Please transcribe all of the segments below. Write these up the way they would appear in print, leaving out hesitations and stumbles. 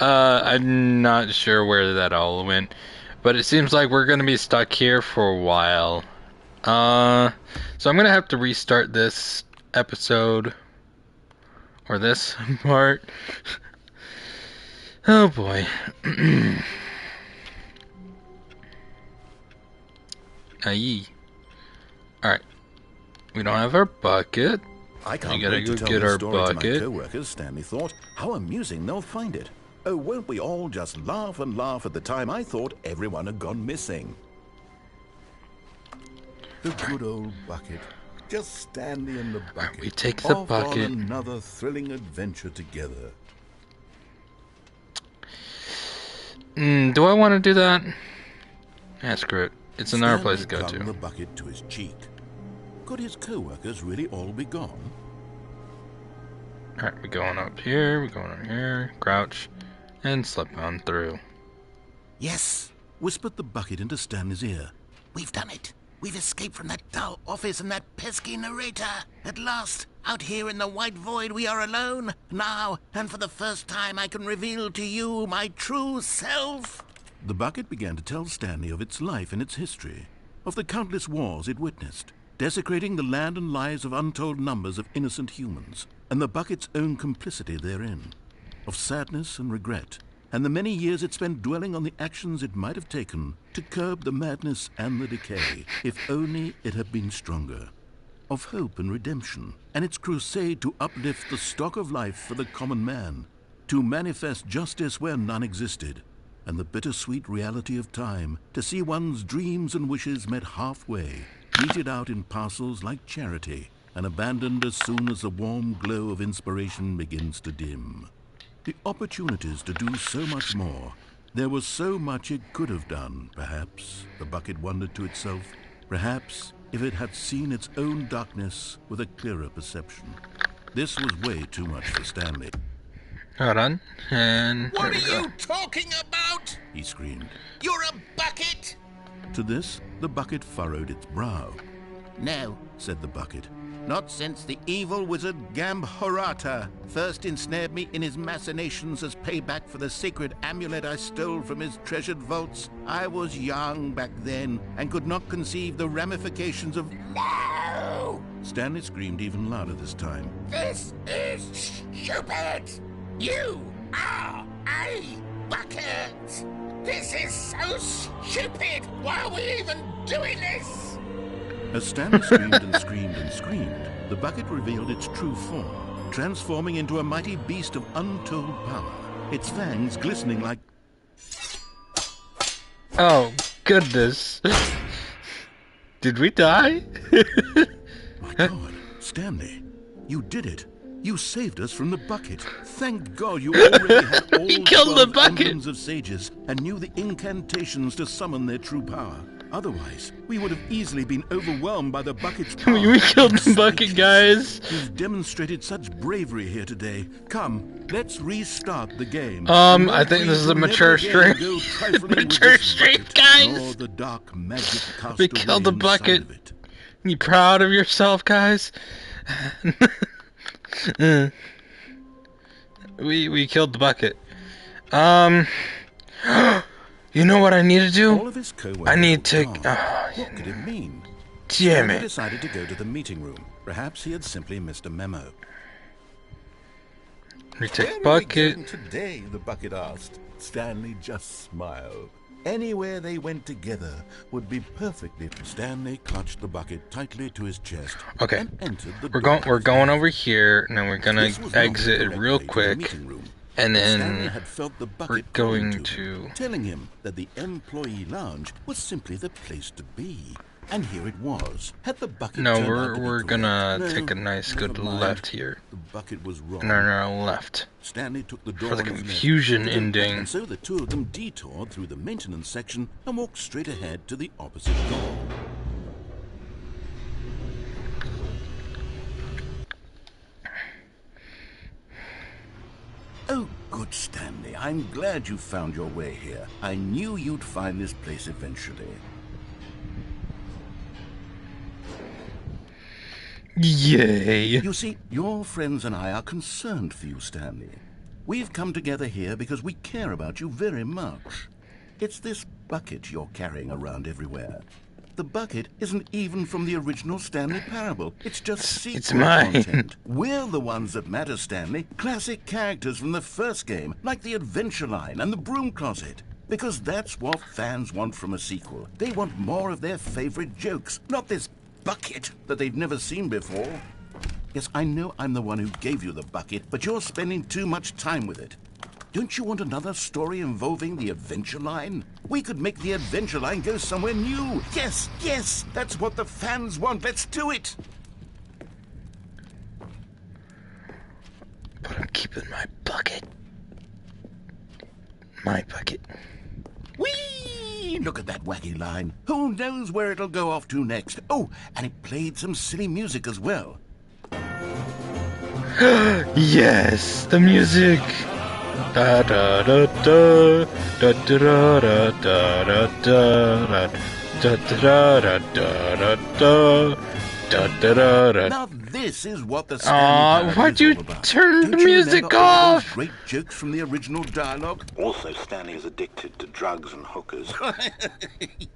I'm not sure where that all went, but it seems like we're gonna be stuck here for a while. So I'm gonna have to restart this episode, or this part. Oh boy. Aye. Alright. We don't have our bucket. I can't We gotta wait go to tell get this our story to my bucket. co-workers, Stanley thought. How amusing they'll find it. Oh, won't we all just laugh and laugh at the time I thought everyone had gone missing. The good old bucket. Just Stanley and the bucket. We take the off bucket. on another thrilling adventure together. Do I want to do that? Yeah, screw it. It's another Stanley place to go clung to. the bucket to his cheek. Could his co-workers really all be gone? Alright, we're going up here, we're going up here, crouch, and slip on through. Yes, whispered the bucket into Stanley's ear. We've done it. We've escaped from that dull office and that pesky narrator. At last, out here in the white void, we are alone. Now, and for the first time, I can reveal to you my true self. The bucket began to tell Stanley of its life and its history, of the countless wars it witnessed, desecrating the land and lives of untold numbers of innocent humans, and the bucket's own complicity therein, of sadness and regret, and the many years it spent dwelling on the actions it might have taken to curb the madness and the decay, if only it had been stronger, of hope and redemption, and its crusade to uplift the stock of life for the common man, to manifest justice where none existed, and the bittersweet reality of time, to see one's dreams and wishes met halfway, meted out in parcels like charity, and abandoned as soon as the warm glow of inspiration begins to dim. The opportunities to do so much more. There was so much it could have done, perhaps, the bucket wondered to itself. Perhaps, if it had seen its own darkness with a clearer perception. This was way too much for Stanley. Hold on, and What there we are go. you talking about? He screamed. You're a bucket. To this, the bucket furrowed its brow. No, Said the bucket. not since the evil wizard Gambhorata first ensnared me in his machinations as payback for the sacred amulet I stole from his treasured vaults. I was young back then and could not conceive the ramifications of... No! Stanley screamed even louder this time. This is stupid! You are a bucket! This is so stupid! Why are we even doing this? As Stanley screamed and screamed and screamed, the bucket revealed its true form, transforming into a mighty beast of untold power, its fangs glistening like... Oh, goodness. Did we die? My God, Stanley, you did it. You saved us from the bucket. Thank God you already had all He killed the 12 bucket. emblems of sages and knew the incantations to summon their true power. Otherwise, we would have easily been overwhelmed by the bucket's power. We killed the and bucket, sages. guys. You've demonstrated such bravery here today. Come, let's restart the game. I think this is a mature stream. Mature stream, guys. Nor the dark magic cast We away killed the inside bucket. of it. You proud of yourself, guys? We killed the bucket. You know what I need to All do? of his co-workers I need were to. gone. What could it mean? Damn Stanley it! decided to go to the meeting room. Perhaps he had simply missed a memo. We "Where take are we bucket. going today?" the bucket asked. Stanley just smiled. Anywhere they went together would be perfectly. Stanley clutched the bucket tightly to his chest Okay. and entered the We're door. going over here, and then we're gonna This was not exit the it correct real way to the quick, meeting room. and Stanley then had felt the bucket we're calling going to him, to. telling him that the employee lounge was simply the place to be. And here it was. Had the bucket No, turned out to be we're correct? gonna No, take a nice never good mind. left here. The bucket was wrong. No, no, left. Stanley took the door For the on his left, confusion took him, ending. and so the two of them detoured through the maintenance section and walked straight ahead to the opposite door. Oh, good, Stanley. I'm glad you found your way here. I knew you'd find this place eventually. Yay. You see, your friends and I are concerned for you, Stanley. We've come together here because we care about you very much. It's this bucket you're carrying around everywhere. The bucket isn't even from the original Stanley Parable. It's just sequel mine. content. We're the ones that matter, Stanley. Classic characters from the first game, like the Adventure Line and the Broom Closet. Because that's what fans want from a sequel. They want more of their favorite jokes, not this bucket that they've never seen before. Yes, I know I'm the one who gave you the bucket, but you're spending too much time with it. Don't you want another story involving the Adventure Line? We could make the Adventure Line go somewhere new. Yes, yes, that's what the fans want. Let's do it. But I'm keeping my bucket. My bucket. Whee! Look at that wacky line. Who knows where it'll go off to next? Oh, and it played some silly music as well. Yes, the music. Da da da da da da da da da da da da da da da da da. Now this is what the Stanley Parable why'd is you all about. turn the Don't you music remember all those off? great jokes from the original dialogue? Also, Stanley is addicted to drugs and hookers.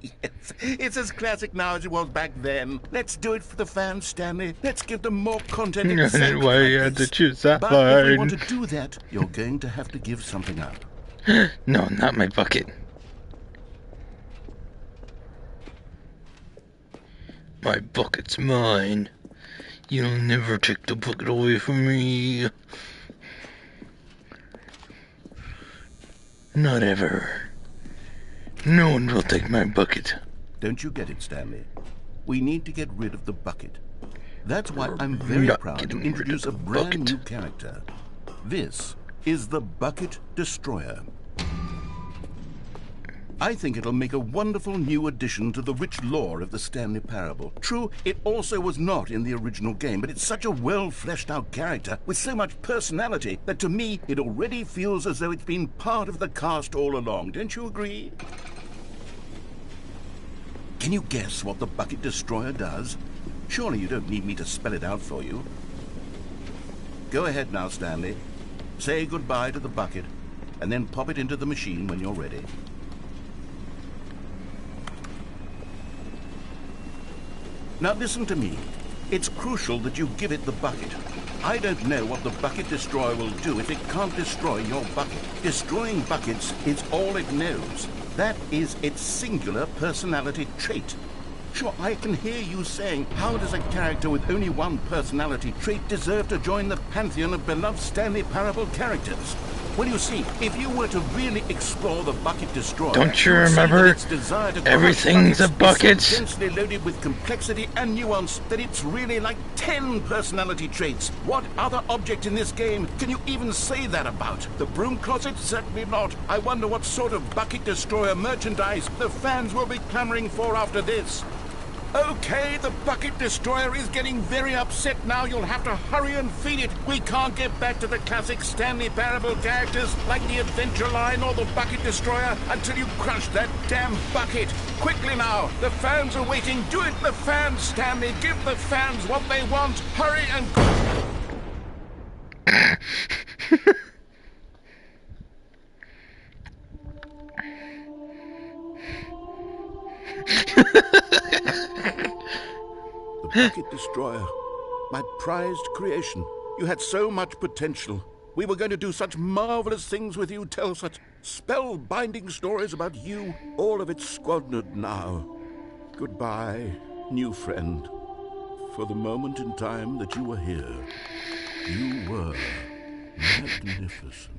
Yes, it's as classic now as it was back then. Let's do it for the fans, Stanley. Let's give them more content. Exactly Why you like had to this. choose that But if we want line? to do that, you're going to have to give something up. No, not my bucket. My bucket's mine. You'll never take the bucket away from me. Not ever. No one will take my bucket. Don't you get it, Stanley? We need to get rid of the bucket. That's why I'm very Not proud to getting rid introduce of a the brand bucket. new character. This is the Bucket Destroyer. I think it'll make a wonderful new addition to the rich lore of the Stanley Parable. True, it also was not in the original game, but it's such a well-fleshed-out character with so much personality that to me it already feels as though it's been part of the cast all along. Don't you agree? Can you guess what the Bucket Destroyer does? Surely you don't need me to spell it out for you. Go ahead now, Stanley. Say goodbye to the bucket, and then pop it into the machine when you're ready. Now listen to me. It's crucial that you give it the bucket. I don't know what the Bucket Destroyer will do if it can't destroy your bucket. Destroying buckets is all it knows. That is its singular personality trait. Sure, I can hear you saying, how does a character with only one personality trait deserve to join the pantheon of beloved Stanley Parable characters? Well, you see, if you were to really explore the Bucket Destroyer... Don't you would see that remember? its desire to crush Everything's a bucket. is so densely loaded with complexity and nuance that it's really like 10 personality traits. What other object in this game can you even say that about? The Broom Closet? Certainly not. I wonder what sort of Bucket Destroyer merchandise the fans will be clamoring for after this. Okay, the Bucket Destroyer is getting very upset now. You'll have to hurry and feed it. We can't get back to the classic Stanley Parable characters like the Adventure Line or the Bucket Destroyer until you crush that damn bucket. Quickly now, the fans are waiting. Do it, the fans, Stanley. Give the fans what they want. Hurry and... The Bucket Destroyer, my prized creation. You had so much potential. We were going to do such marvelous things with you, tell such spellbinding stories about you. All of it squandered now. Goodbye, new friend. For the moment in time that you were here, you were magnificent.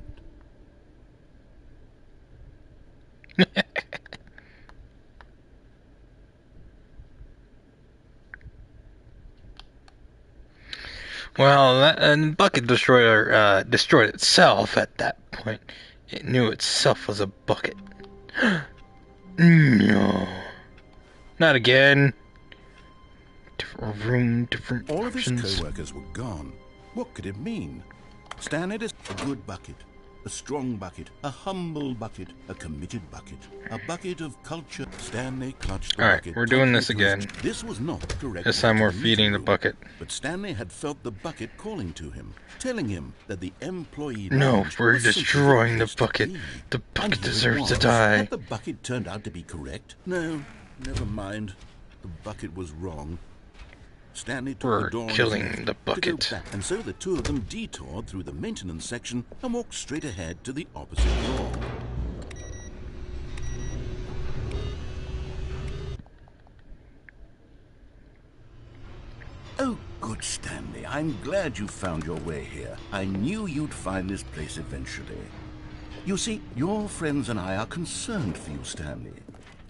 Well, and Bucket Destroyer destroyed itself at that point. It knew itself was a bucket. No. Not again. Different room, different All of his options. co-workers were gone. What could it mean? Stanley is a good bucket. A strong bucket, a humble bucket, a committed bucket, a bucket of culture. Stanley clutched the Alright, bucket. we're doing this tightly to again. his- This was not the correct This way time to we're the feeding the meeting room. bucket. But Stanley had felt the bucket calling to him, telling him that the employee No, lounge we're was simply destroying the place to bucket. be. The And bucket here it deserves to was. die. Had the bucket turned out to be correct? No, never mind. The bucket was wrong. Stanley took We're the door on his killing left the to go bucket. back, and so the two of them detoured through the maintenance section and walked straight ahead to the opposite door. Oh, good, Stanley. I'm glad you found your way here. I knew you'd find this place eventually. You see, your friends and I are concerned for you, Stanley.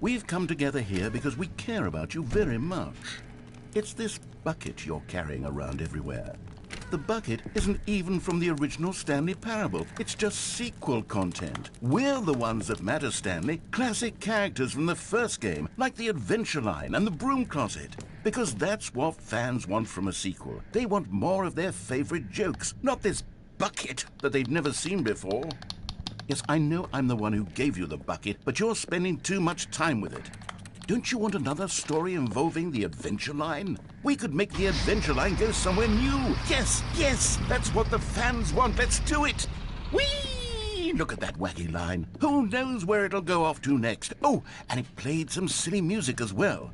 We've come together here because we care about you very much. It's this bucket you're carrying around everywhere. The bucket isn't even from the original Stanley Parable. It's just sequel content. We're the ones that matter, Stanley. Classic characters from the first game, like the Adventure Line and the Broom Closet. Because that's what fans want from a sequel. They want more of their favorite jokes, not this bucket that they've never seen before. Yes, I know I'm the one who gave you the bucket, but you're spending too much time with it. Don't you want another story involving the Adventure Line? We could make the Adventure Line go somewhere new. Yes, yes, that's what the fans want. Let's do it. Whee! Look at that wacky line. Who knows where it'll go off to next? Oh, and it played some silly music as well.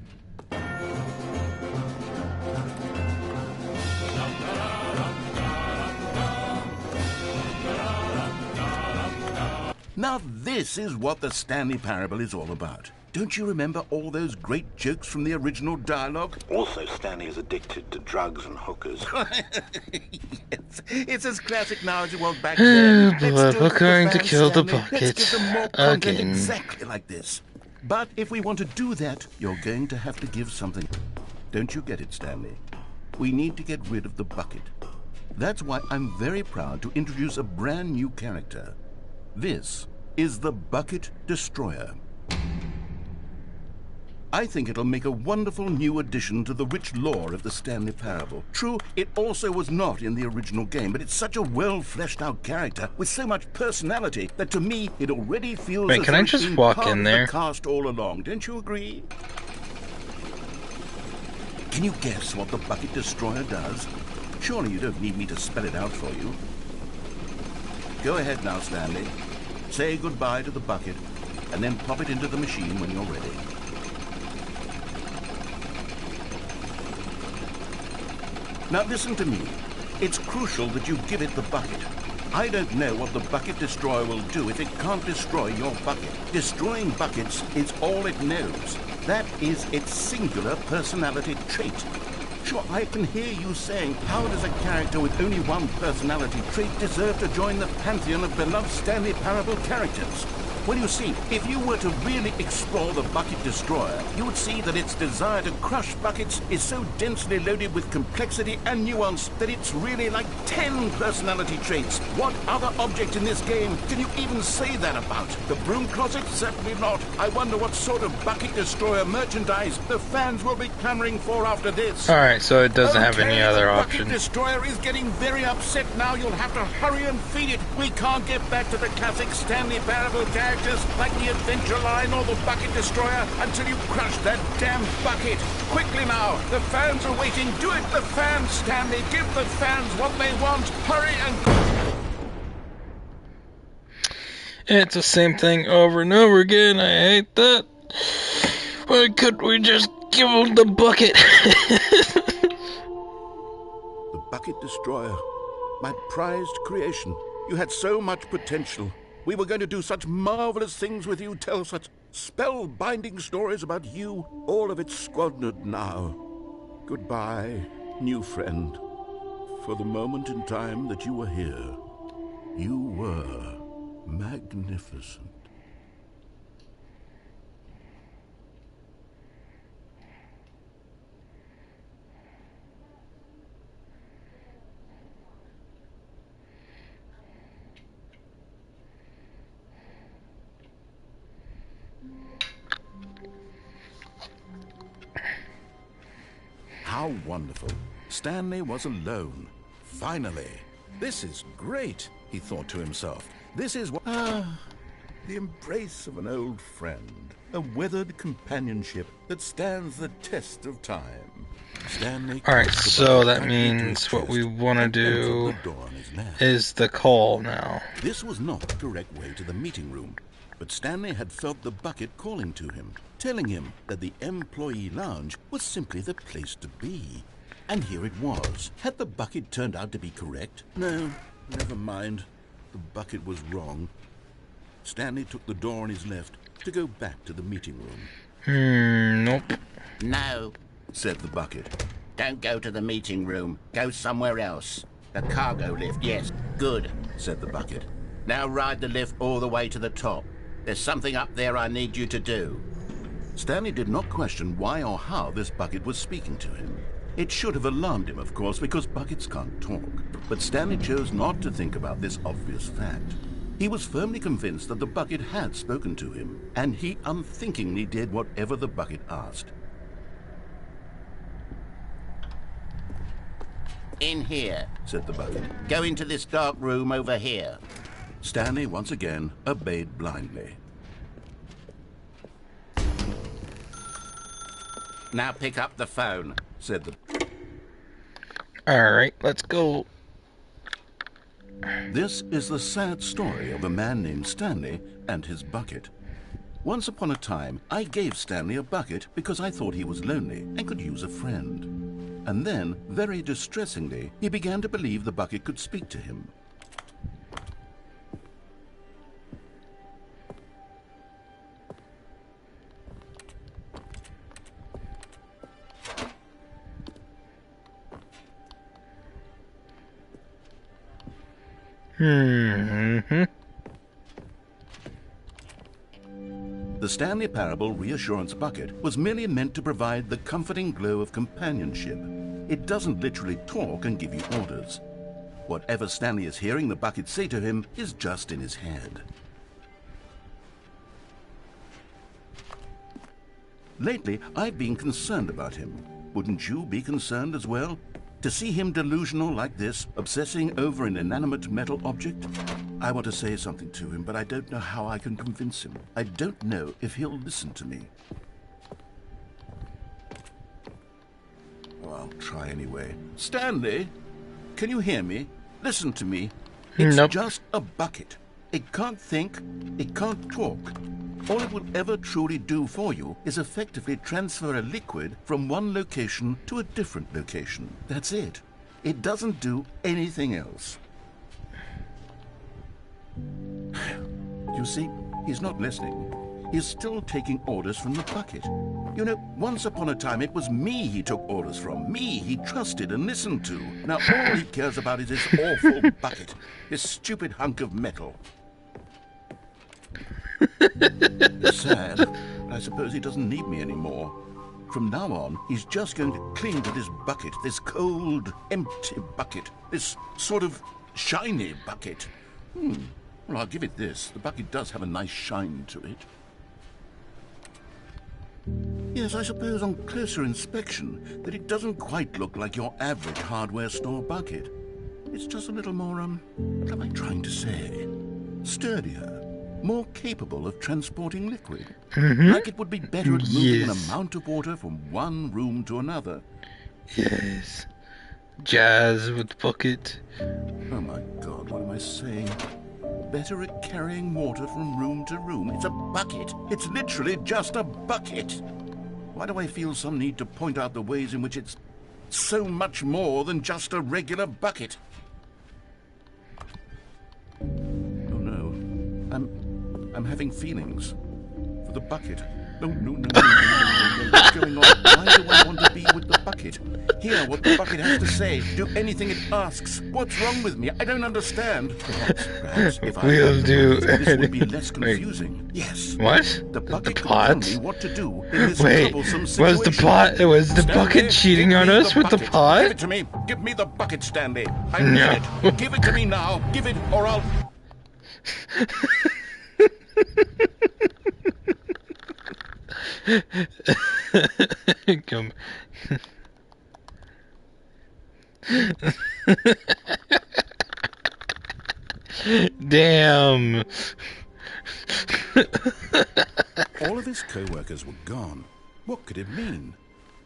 Now this is what the Stanley Parable is all about. Don't you remember all those great jokes from the original dialogue? Also, Stanley is addicted to drugs and hookers. It's as classic now as it was back then. Oh, Let's do we're it for going to fans, kill the Stanley. Let's bucket give them more content again. exactly like this. But if we want to do that, you're going to have to give something. Don't you get it, Stanley? We need to get rid of the bucket. That's why I'm very proud to introduce a brand new character. This is the Bucket Destroyer. I think it'll make a wonderful new addition to the rich lore of the Stanley Parable. True, it also was not in the original game, but it's such a well-fleshed-out character with so much personality that to me it already feels Wait, as can though I it's just been walk part in of there? the cast all along. Don't you agree? Can you guess what the Bucket Destroyer does? Surely you don't need me to spell it out for you. Go ahead now, Stanley. Say goodbye to the bucket, and then pop it into the machine when you're ready. Now listen to me. It's crucial that you give it the bucket. I don't know what the Bucket Destroyer will do if it can't destroy your bucket. Destroying buckets is all it knows. That is its singular personality trait. Sure, I can hear you saying, how does a character with only one personality trait deserve to join the pantheon of beloved Stanley Parable characters? Well, you see, if you were to really explore the Bucket Destroyer, you would see that its desire to crush buckets is so densely loaded with complexity and nuance that it's really like 10 personality traits. What other object in this game can you even say that about? The Broom Closet? Certainly not. I wonder what sort of Bucket Destroyer merchandise the fans will be clamoring for after this. Alright, so it doesn't have any Okay, other the option. Bucket Destroyer is getting very upset now. You'll have to hurry and feed it. We can't get back to the classic Stanley Parable characters like the Adventure Line or the Bucket Destroyer until you crush that damn bucket. Quickly now, the fans are waiting. Do it, the fans, Stanley. Give the fans what they want. Hurry and... It's the same thing over and over again. I hate that. Why couldn't we just give him the bucket? The Bucket Destroyer. My prized creation. You had so much potential. We were going to do such marvelous things with you, tell such spellbinding stories about you. All of it squandered now. Goodbye, new friend. For the moment in time that you were here, you were magnificent. How wonderful. Stanley was alone. Finally. This is great, he thought to himself. This is what... the embrace of an old friend. A weathered companionship that stands the test of time. Stanley... Alright, so that means what we want to do is the call now. This was not the correct way to the meeting room, but Stanley had felt the bucket calling to him, telling him that the employee lounge was simply the place to be. And here it was. Had the bucket turned out to be correct? No, never mind. The bucket was wrong. Stanley took the door on his left to go back to the meeting room. Nope. No, said the bucket. don't go to the meeting room. Go somewhere else. The cargo lift, yes. Good, Said the bucket. now ride the lift all the way to the top. There's something up there I need you to do. Stanley did not question why or how this bucket was speaking to him. It should have alarmed him, of course, because buckets can't talk. But Stanley chose not to think about this obvious fact. He was firmly convinced that the bucket had spoken to him, and he unthinkingly did whatever the bucket asked. In here. Said the bucket. Go into this dark room over here. Stanley once again obeyed blindly. Now pick up the phone. Said the... Alright, let's go. This is the sad story of a man named Stanley and his bucket. Once upon a time, I gave Stanley a bucket because I thought he was lonely and could use a friend. And then, very distressingly, he began to believe the bucket could speak to him. The Stanley Parable Reassurance Bucket was merely meant to provide the comforting glow of companionship. It doesn't literally talk and give you orders. Whatever Stanley is hearing the bucket say to him is just in his head. Lately, I've been concerned about him. Wouldn't you be concerned as well? To see him delusional like this, obsessing over an inanimate metal object? I want to say something to him, but I don't know how I can convince him. I don't know if he'll listen to me. Oh, I'll try anyway. Stanley, can you hear me? Listen to me. It's Nope. just a bucket. It can't think, it can't talk. All it will ever truly do for you is effectively transfer a liquid from one location to a different location. That's it. It doesn't do anything else. You see, he's not listening. He's still taking orders from the bucket. You know, once upon a time it was me he took orders from. Me he trusted and listened to. Now all he cares about is his awful bucket. His stupid hunk of metal. Sad, but I suppose he doesn't need me anymore. From now on, he's just going to cling to this bucket, this cold, empty bucket, this sort of shiny bucket. Well, I'll give it this. The bucket does have a nice shine to it. Yes, I suppose on closer inspection that it doesn't quite look like your average hardware store bucket. It's just a little more, what am I trying to say? Sturdier. More capable of transporting liquid. Like it would be better at moving an amount of water from one room to another. Yes. Jazz with the bucket. Oh my God, what am I saying? Better at carrying water from room to room. It's a bucket. It's literally just a bucket. Why do I feel some need to point out the ways in which it's so much more than just a regular bucket? Oh no. I'm having feelings for the bucket. No, what's going on? Why do I want to be with the bucket? Hear what the bucket has to say. Do anything it asks. What's wrong with me? I don't understand. Perhaps if I We'll do this would be less confusing. Yes. What? The bucket could pot? tell me what to do in this Wait, troublesome situation. was the Stanley, bucket cheating give on me us the with the bucket. pot? Give it to me. Give me the bucket, Stanley. I need No. it. Give it to me now. Give it, or I'll... Come. Damn. All of his co-workers were gone. What could it mean?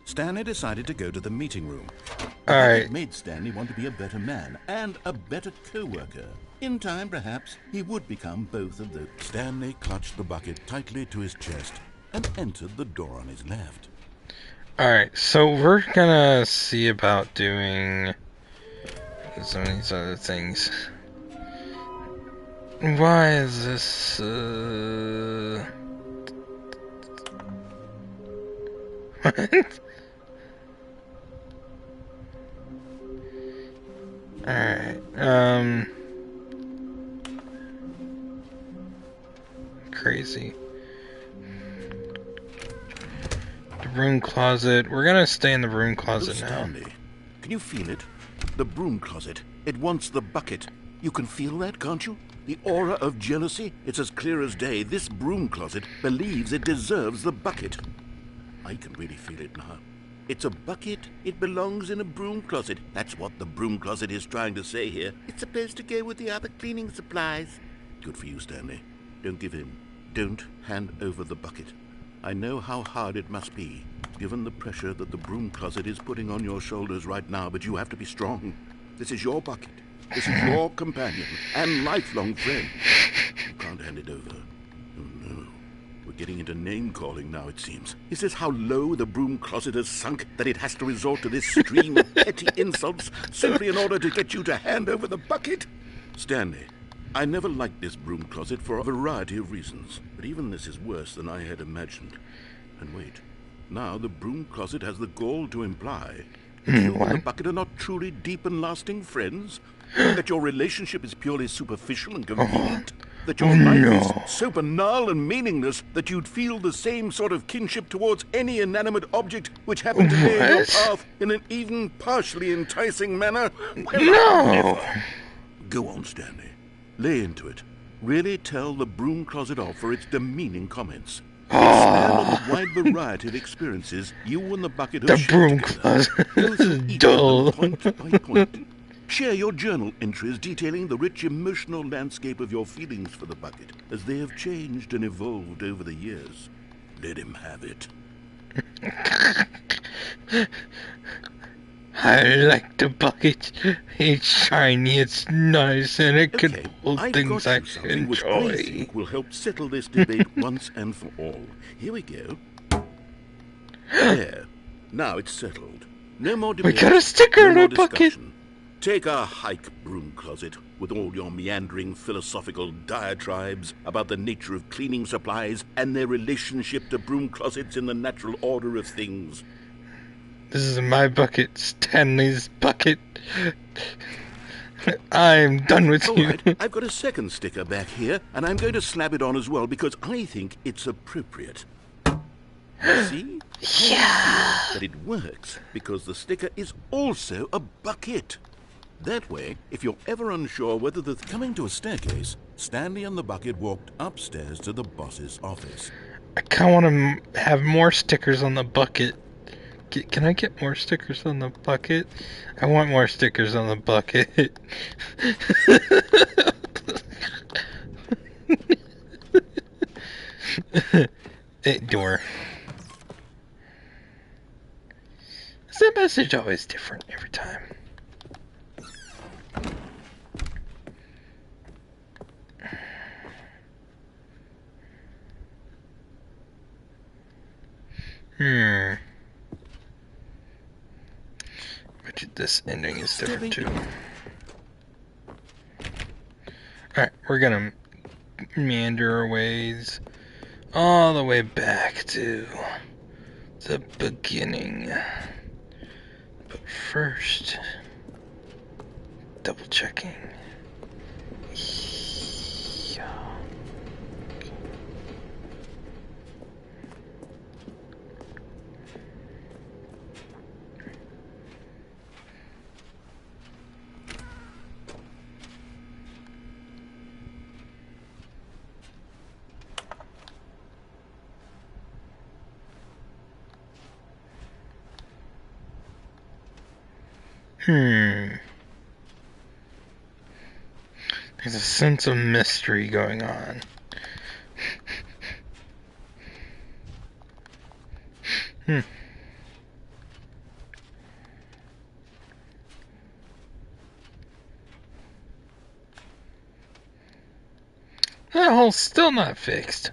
Stanley decided to go to the meeting room. The bucket Alright. made Stanley want to be a better man and a better co-worker. In time, perhaps, he would become both of those. Stanley clutched the bucket tightly to his chest and entered the door on his left. Alright, so we're gonna see about doing some of these other things. Why is this, What? Alright, crazy. The broom closet. We're gonna stay in the broom closet now. Stanley, can you feel it? The broom closet. It wants the bucket. You can feel that, can't you? The aura of jealousy. It's as clear as day. This broom closet believes it deserves the bucket. I can really feel it now. It's a bucket. It belongs in a broom closet. That's what the broom closet is trying to say here. It's supposed to go with the other cleaning supplies. Good for you, Stanley. Don't give in. Don't hand over the bucket. I know how hard it must be, given the pressure that the broom closet is putting on your shoulders right now, but you have to be strong. This is your bucket. This is your companion and lifelong friend. You can't hand it over. Oh, no. We're getting into name-calling now, it seems. Is this how low the broom closet has sunk, that it has to resort to this stream of petty insults simply in order to get you to hand over the bucket? Stanley, I never liked this broom closet for a variety of reasons, but even this is worse than I had imagined. And wait, now the broom closet has the gall to imply that you and the bucket are not truly deep and lasting friends, that your relationship is purely superficial and convenient, that your life is so banal and meaningless that you'd feel the same sort of kinship towards any inanimate object which happened to lay in your path in an even partially enticing manner. Well, No! Go on, Stanley. Lay into it. Really tell the broom closet off for its demeaning comments. Expand on the wide variety of experiences you and the bucket have The shared broom together. closet Go through is each of dull. them point by point. Share your journal entries detailing the rich emotional landscape of your feelings for the bucket as they have changed and evolved over the years. Let him have it. I like the bucket. It's shiny, it's nice, and it Okay, can hold I've things got I you something which I enjoy. think will help settle this debate once and for all. Here we go. There. Now it's settled. No more We debate. got a sticker no on more our bucket. discussion. Take a hike, broom closet, with all your meandering philosophical diatribes about the nature of cleaning supplies and their relationship to broom closets in the natural order of things. This is my bucket, Stanley's bucket. I'm done with All you. right, I've got a second sticker back here, and I'm going to slap it on as well because I think it's appropriate. See? Yeah. That it works because the sticker is also a bucket. That way, if you're ever unsure whether the... Coming to a staircase, Stanley and the bucket walked upstairs to the boss's office. I kind of want to have more stickers on the bucket. Can I get more stickers on the bucket? I want more stickers on the bucket. Door. Is that message always different every time? But this ending is different too. Alright, we're gonna meander our ways all the way back to the beginning. But first, double checking. There's a sense of mystery going on. That hole's still not fixed.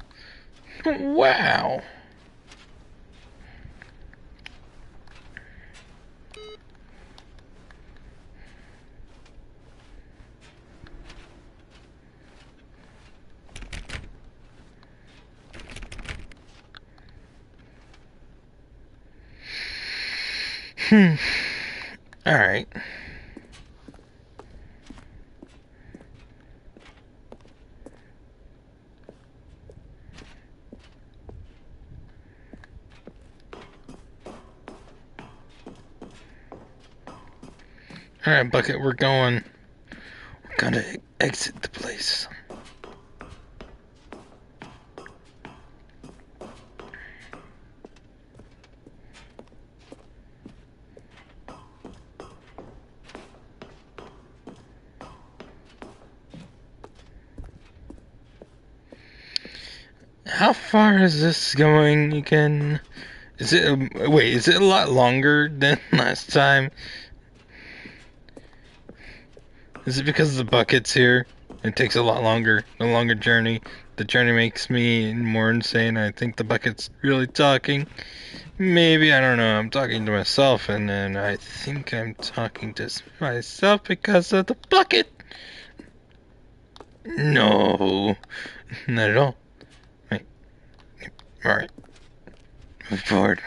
Wow. Alright. Alright, Bucket, we're going. We're gonna exit the place. How far is this going again? Is it, wait, is it a lot longer than last time? Is it because the bucket's here? It takes a lot longer, a longer journey. The journey makes me more insane. I think the bucket's really talking. Maybe, I don't know, I'm talking to myself, and then I think I'm talking to myself because of the bucket. No, not at all. Wait, alright, move forward.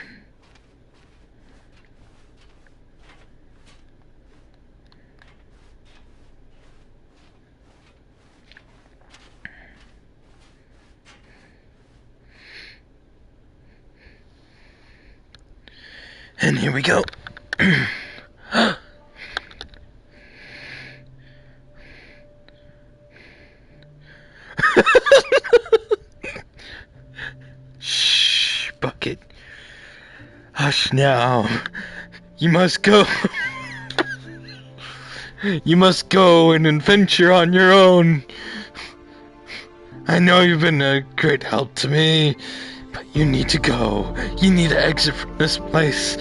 And here we go. Shh, Bucket. Hush now. You must go. You must go and adventure on your own. I know you've been a great help to me, but you need to go. You need to exit from this place.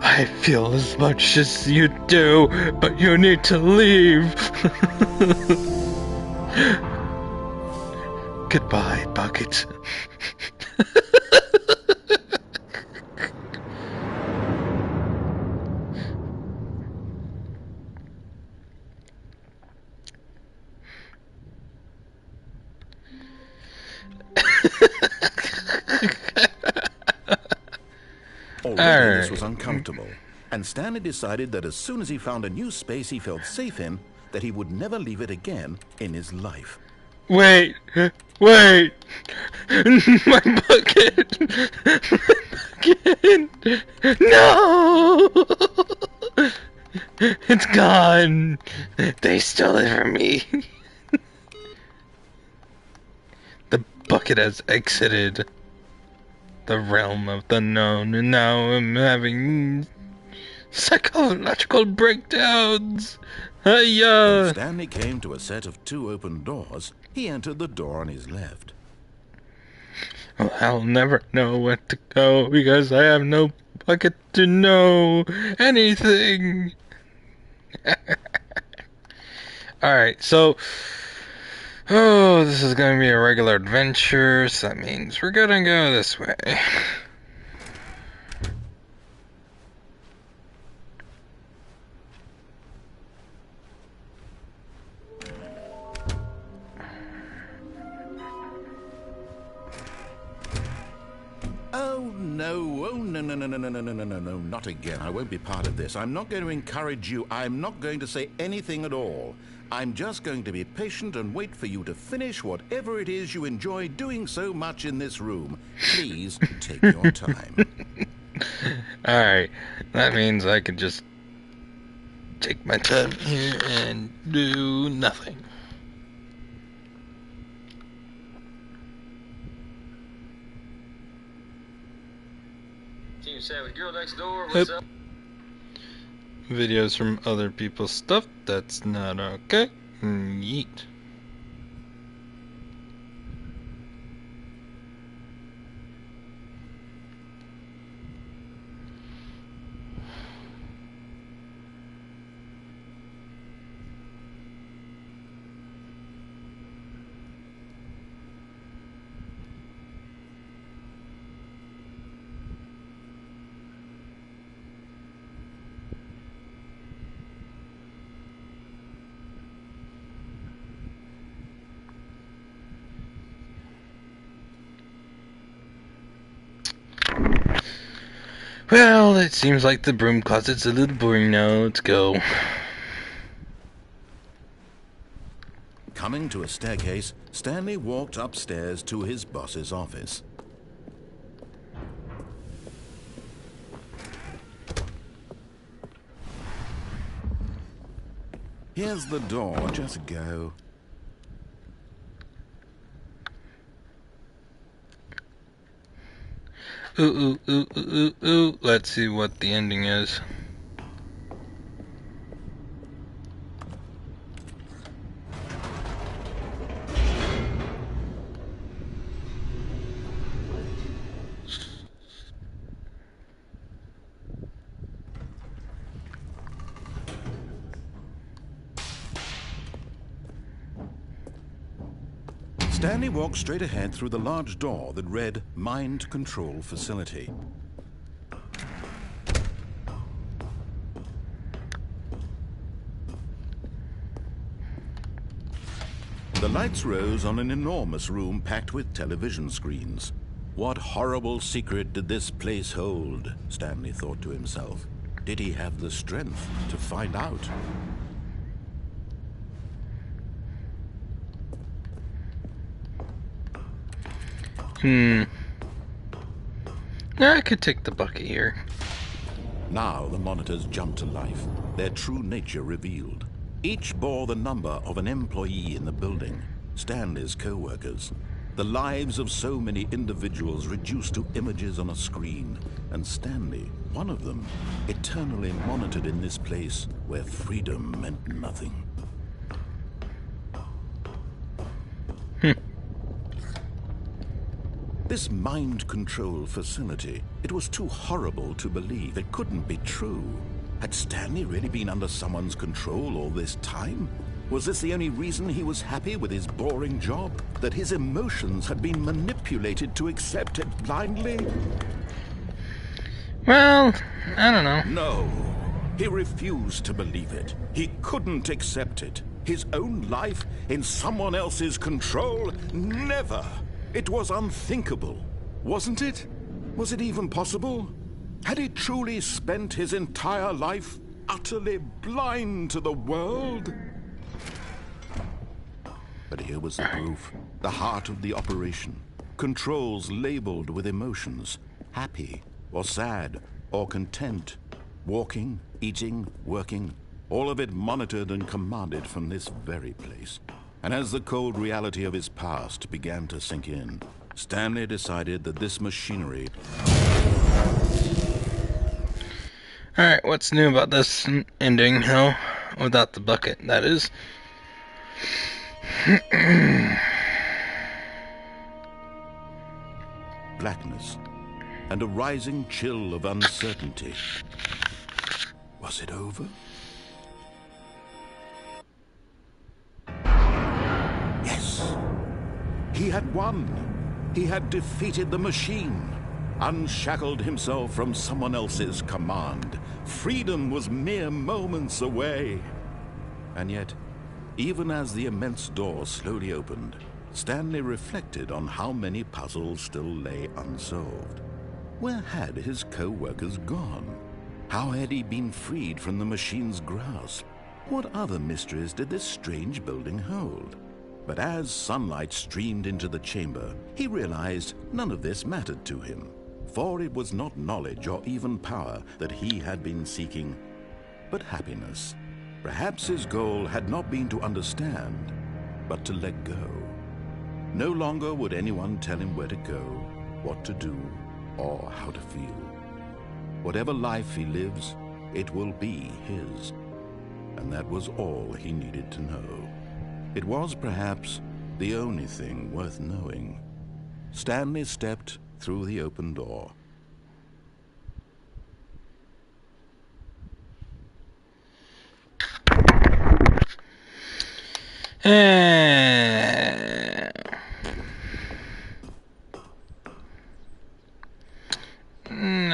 I feel as much as you do, but you need to leave. Goodbye, Bucket. Already this was uncomfortable, and Stanley decided that as soon as he found a new space he felt safe in, that he would never leave it again in his life. Wait, wait. My bucket. My bucket. No. It's gone. They stole it from me. The bucket has exited the realm of the known, and now I'm having psychological breakdowns. When Hiya! Stanley came to a set of 2 open doors, he entered the door on his left. Well, I'll never know where to go because I have no bucket to know anything. Alright, so this is gonna be a regular adventure, so that means we're gonna go this way. Oh no, no, not again. I won't be part of this. I'm not going to encourage you. I'm not going to say anything at all. I'm just going to be patient and wait for you to finish whatever it is you enjoy doing so much in this room. Please take your time. Alright, that means I can just take my time here and do nothing. Team Savage Girl next door, what's up? Videos from other people's stuff, that's not okay. Yeet. Well, it seems like the broom closet's a little boring now. Let's go. Coming to a staircase, Stanley walked upstairs to his boss's office. Here's the door, just go. Ooh, ooh, ooh, ooh, ooh, ooh. Let's see what the ending is. Stanley walked straight ahead through the large door that read Mind Control Facility. The lights rose on an enormous room packed with television screens. What horrible secret did this place hold? Stanley thought to himself. Did he have the strength to find out? I could take the bucket here. Now the monitors jumped to life, their true nature revealed. Each bore the number of an employee in the building, Stanley's co-workers. The lives of so many individuals reduced to images on a screen, and Stanley, one of them, eternally monitored in this place where freedom meant nothing. This mind control facility, it was too horrible to believe. It couldn't be true. Had Stanley really been under someone's control all this time? Was this the only reason he was happy with his boring job? That his emotions had been manipulated to accept it blindly? Well, I don't know. No. He refused to believe it. He couldn't accept it. His own life in someone else's control? Never! It was unthinkable, wasn't it? Was it even possible? Had he truly spent his entire life utterly blind to the world? But here was the proof, the heart of the operation. Controls labeled with emotions, happy or sad or content. Walking, eating, working, all of it monitored and commanded from this very place. And as the cold reality of his past began to sink in, Stanley decided that this machinery... Alright, what's new about this ending, huh? Without the bucket, that is. Blackness and a rising chill of uncertainty. Was it over? Yes. He had won. He had defeated the machine, unshackled himself from someone else's command. Freedom was mere moments away. And yet, even as the immense door slowly opened, Stanley reflected on how many puzzles still lay unsolved. Where had his co-workers gone? How had he been freed from the machine's grasp? What other mysteries did this strange building hold? But as sunlight streamed into the chamber, he realized none of this mattered to him, for it was not knowledge or even power that he had been seeking, but happiness. Perhaps his goal had not been to understand, but to let go. No longer would anyone tell him where to go, what to do, or how to feel. Whatever life he lives, it will be his. And that was all he needed to know. It was perhaps the only thing worth knowing. Stanley stepped through the open door.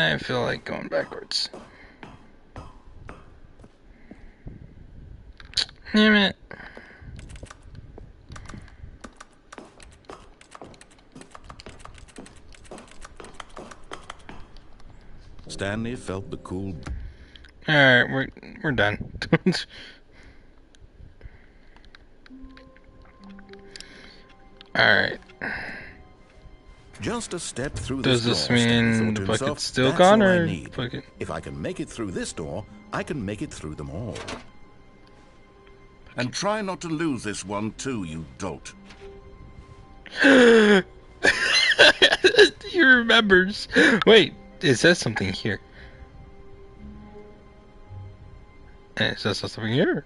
I feel like going backwards. Damn it. Stanley felt the cool... Alright, we're done. Alright. Just a step through Does this this door, Stanley mean thought the to bucket's himself, still "That's gone, all I or need. bucket? If I can make it through this door, I can make it through them all." And try not to lose this one too, you dolt. He remembers. Wait, it says something here. And it says something here.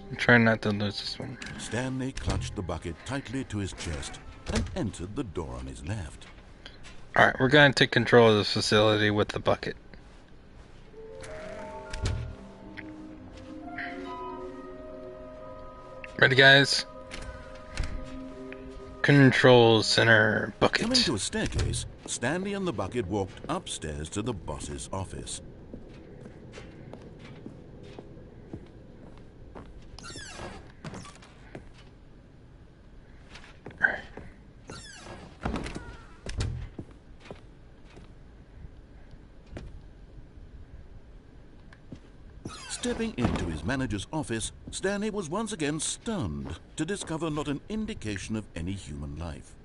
I'm trying not to lose this one. Stanley clutched the bucket tightly to his chest and entered the door on his left. Alright, we're gonna take control of this facility with the bucket. Ready, guys? Control center bucket. Coming to a staircase, Stanley and the bucket walked upstairs to the boss's office. Stepping into his manager's office, Stanley was once again stunned to discover not an indication of any human life.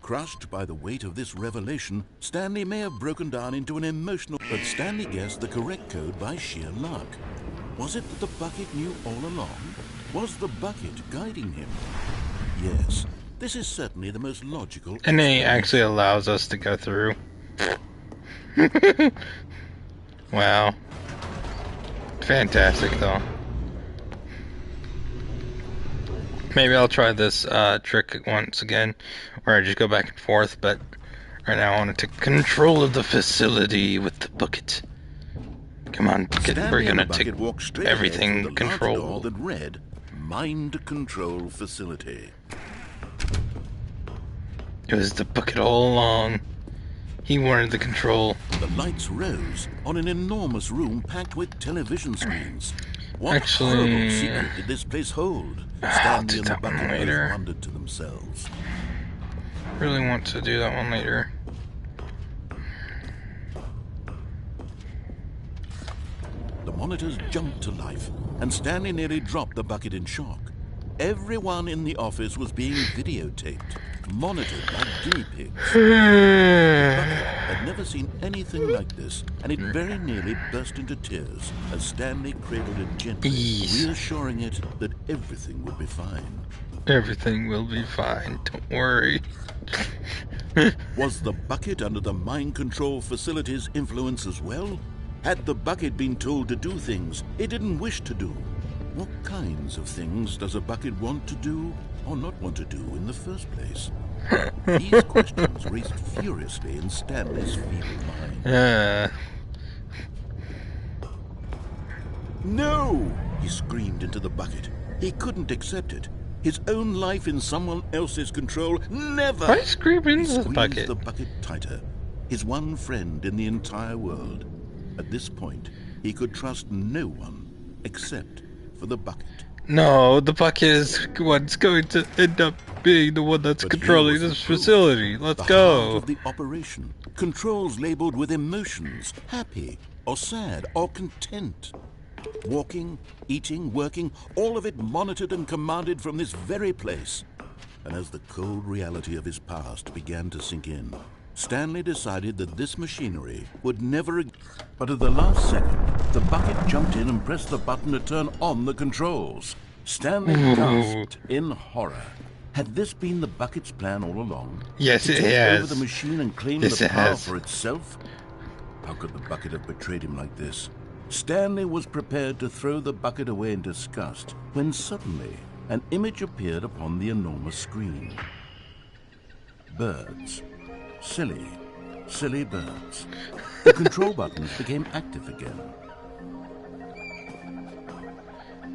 Crushed by the weight of this revelation, Stanley may have broken down into an emotional... But Stanley guessed the correct code by sheer luck. Was it that the bucket knew all along? Was the bucket guiding him? Yes, this is certainly the most logical... And it actually allows us to go through. Wow. Fantastic, though. Maybe I'll try this trick once again, where I just go back and forth, but right now I want to take control of the facility with the bucket. Come on, bucket. We're gonna take everything control. That read, Mind Control Facility. It was the bucket all along. He wanted the control. The lights rose on an enormous room packed with television screens. What horrible secret did this place hold? Stanley and the bucket both wondered to themselves. Really want to do that one later. The monitors jumped to life, and Stanley nearly dropped the bucket in shock. Everyone in the office was being videotaped, monitored like guinea pigs. The bucket had never seen anything like this, and it very nearly burst into tears as Stanley cradled it gently, reassuring it that everything would be fine. Everything will be fine, don't worry. Was the bucket under the mind control facility's influence as well? Had the bucket been told to do things it didn't wish to do? What kinds of things does a bucket want to do or not want to do in the first place? These questions raced furiously in Stanley's feeble mind. No! He screamed into the bucket. He couldn't accept it. His own life in someone else's control, never! Why scream into the Squeezed bucket? the bucket tighter. His one friend in the entire world. At this point, he could trust no one except for the bucket. No, the bucket is what's going to end up being the one that's controlling this facility. Let's go. Heart of the operation. Controls labeled with emotions, happy or sad or content. Walking, eating, working, all of it monitored and commanded from this very place. And as the cold reality of his past began to sink in, Stanley decided that this machinery would never... But at the last second, the bucket jumped in and pressed the button to turn on the controls. Stanley gasped in horror. Had this been the bucket's plan all along? Yes, to it take has. over the machine and claim Yes, the it power has. for itself? How could the bucket have betrayed him like this? Stanley was prepared to throw the bucket away in disgust when suddenly an image appeared upon the enormous screen. Birds. Silly, silly birds. The control buttons became active again.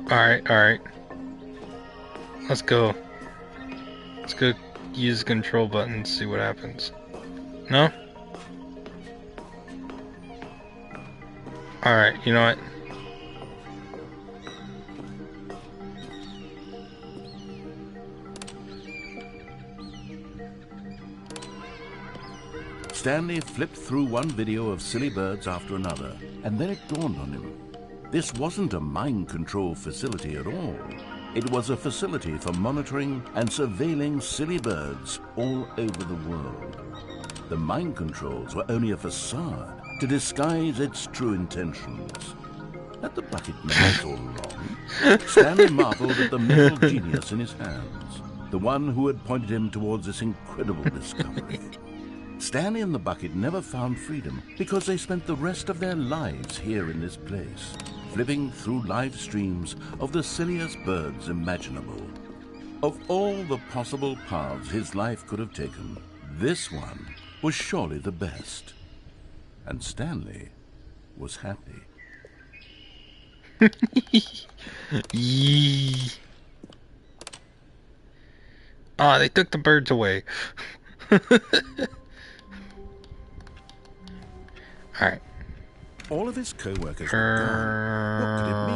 Alright. Let's go. Let's go use the control button, see what happens. No? Alright, you know what? Stanley flipped through one video of silly birds after another, and then it dawned on him. This wasn't a mind control facility at all. It was a facility for monitoring and surveilling silly birds all over the world. The mind controls were only a facade to disguise its true intentions. Had the bucket known this all along? Stanley marveled at the mental genius in his hands, the one who had pointed him towards this incredible discovery. Stanley and the bucket never found freedom because they spent the rest of their lives here in this place, flipping through live streams of the silliest birds imaginable. Of all the possible paths his life could have taken, this one was surely the best. And Stanley was happy. Yee. Ah, they took the birds away. Alright. All of his co-workers were gone. What could it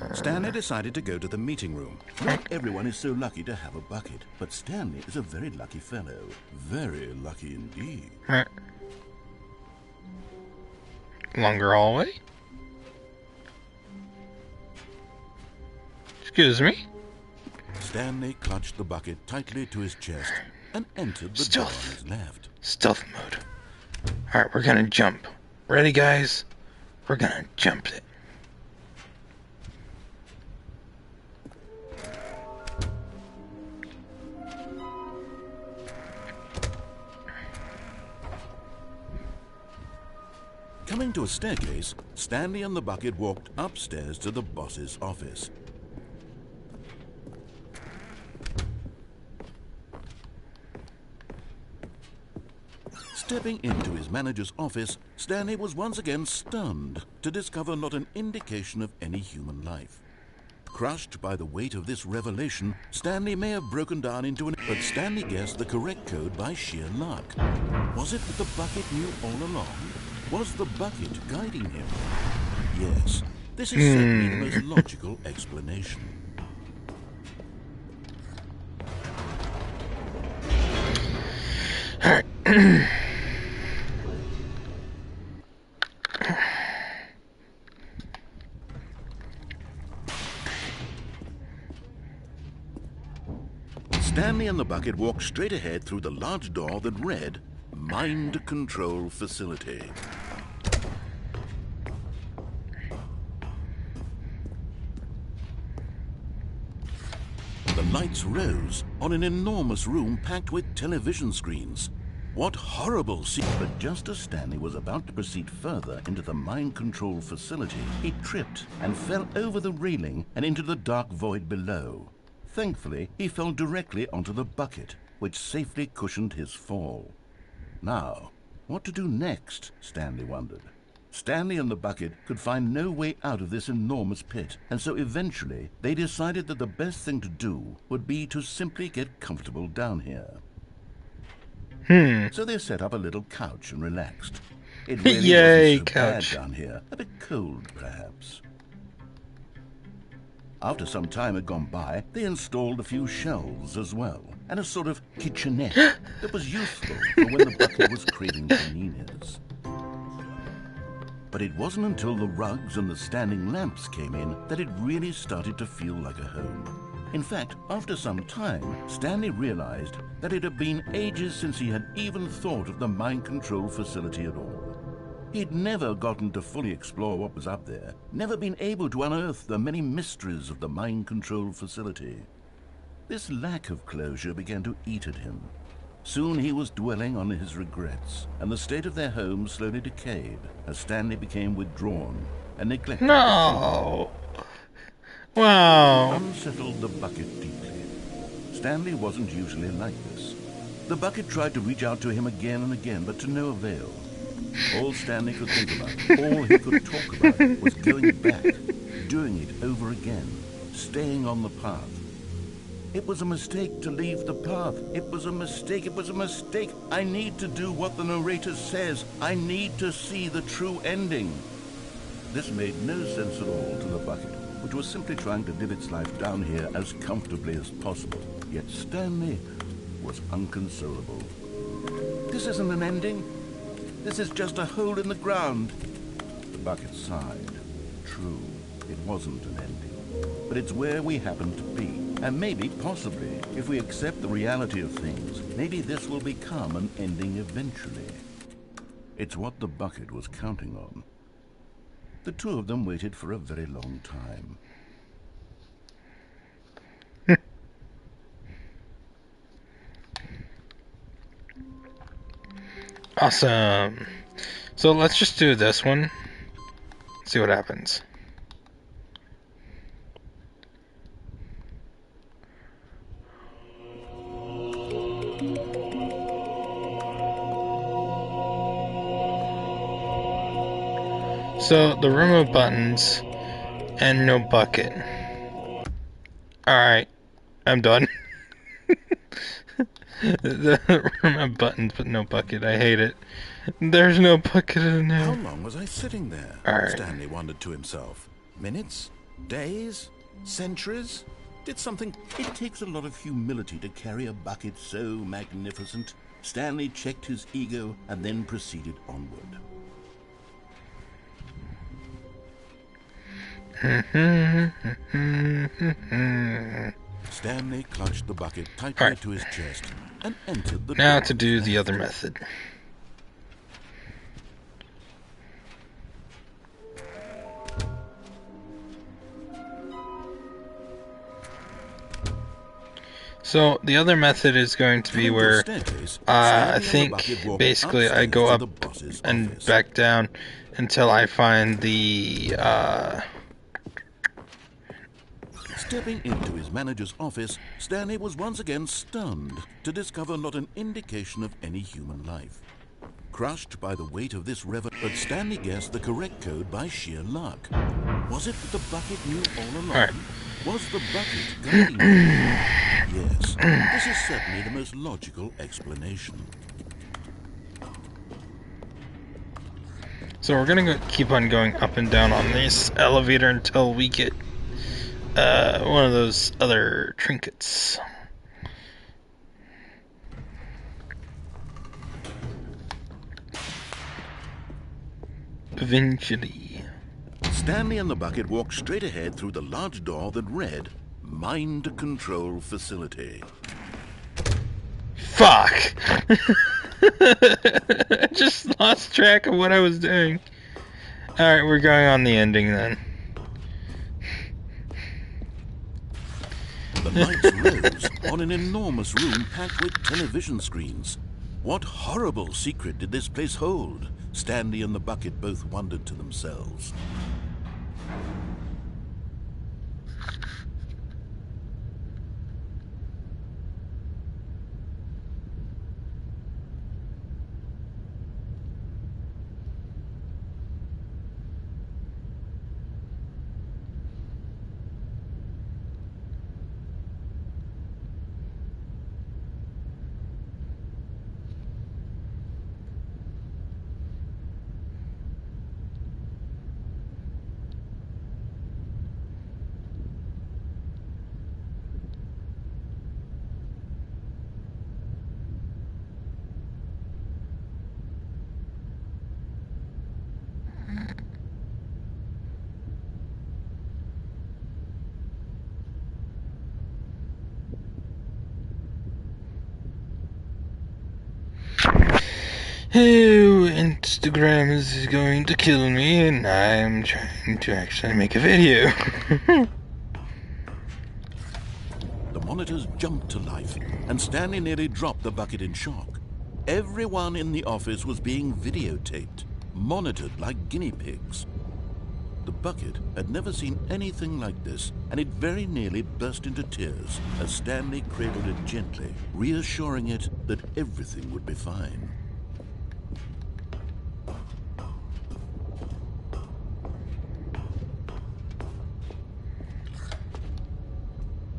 mean? Stanley decided to go to the meeting room. Not everyone is so lucky to have a bucket, but Stanley is a very lucky fellow. Very lucky indeed. Longer hallway? Excuse me? Stanley clutched the bucket tightly to his chest and entered the door on his left. Stealth mode. Alright, we're gonna jump. Ready, guys? We're gonna jump it. Coming to a staircase, Stanley and the bucket walked upstairs to the boss's office. Stepping into his manager's office, Stanley was once again stunned to discover not an indication of any human life. Crushed by the weight of this revelation, Stanley may have broken down into an... But Stanley guessed the correct code by sheer luck. Was it that the bucket knew all along? Was the bucket guiding him? Yes, this is certainly the most logical explanation. Alright. Stanley and the bucket walked straight ahead through the large door that read, Mind Control Facility. The lights rose on an enormous room packed with television screens. What horrible scene! But just as Stanley was about to proceed further into the mind control facility, he tripped and fell over the railing and into the dark void below. Thankfully, he fell directly onto the bucket, which safely cushioned his fall. Now, what to do next, Stanley wondered. Stanley and the bucket could find no way out of this enormous pit, and so eventually they decided that the best thing to do would be to simply get comfortable down here. So they set up a little couch and relaxed. It really Yay, wasn't so couch. bad down here, a bit cold perhaps. After some time had gone by, they installed a few shelves as well, and a sort of kitchenette that was useful for when the bucket was craving paninis. But it wasn't until the rugs and the standing lamps came in that it really started to feel like a home. In fact, after some time, Stanley realized that it had been ages since he had even thought of the mind control facility at all. He'd never gotten to fully explore what was up there, never been able to unearth the many mysteries of the mind control facility. This lack of closure began to eat at him. Soon he was dwelling on his regrets, and the state of their home slowly decayed as Stanley became withdrawn and neglected. No! Wow. Unsettled the bucket deeply. Stanley wasn't usually like this. The bucket tried to reach out to him again and again, but to no avail. All Stanley could think about, all he could talk about, was going back, doing it over again, staying on the path. It was a mistake to leave the path. It was a mistake. It was a mistake. I need to do what the narrator says. I need to see the true ending. This made no sense at all to the bucket, which was simply trying to live its life down here as comfortably as possible. Yet Stanley was unconsolable. This isn't an ending. This is just a hole in the ground. The bucket sighed. True, it wasn't an ending. But it's where we happen to be. And maybe, possibly, if we accept the reality of things, maybe this will become an ending eventually. It's what the bucket was counting on. The two of them waited for a very long time. Awesome. So let's just do this one. See what happens. So the room of buttons and no bucket. Alright, I'm done. The room of buttons but no bucket. I hate it. There's no bucket in How there. long was I sitting there? All right. Stanley wondered to himself. Minutes? Days? Centuries? Did something... It takes a lot of humility to carry a bucket so magnificent. Stanley checked his ego and then proceeded onward. Stanley clutched the bucket tightly All right. to his chest and entered the Now door. to do the other method. So the other method is going to be where I think basically I go up and back down until I find the Stepping into his manager's office, Stanley was once again stunned to discover not an indication of any human life. Crushed by the weight of this but Stanley guessed the correct code by sheer luck. Was it that the bucket knew all along? Alright. Was the bucket guiding him? Yes, this is certainly the most logical explanation. So we're gonna keep on going up and down on this elevator until we get one of those other trinkets. Eventually. Stanley and the bucket walked straight ahead through the large door that read, Mind Control Facility. Fuck! I just lost track of what I was doing. Alright, we're going on the ending then. The lights rose on an enormous room packed with television screens. What horrible secret did this place hold? Stanley and the bucket both wondered to themselves. Oh, Instagram is going to kill me, and I'm trying to actually make a video. The monitors jumped to life, and Stanley nearly dropped the bucket in shock. Everyone in the office was being videotaped, monitored like guinea pigs. The bucket had never seen anything like this, and it very nearly burst into tears as Stanley cradled it gently, reassuring it that everything would be fine.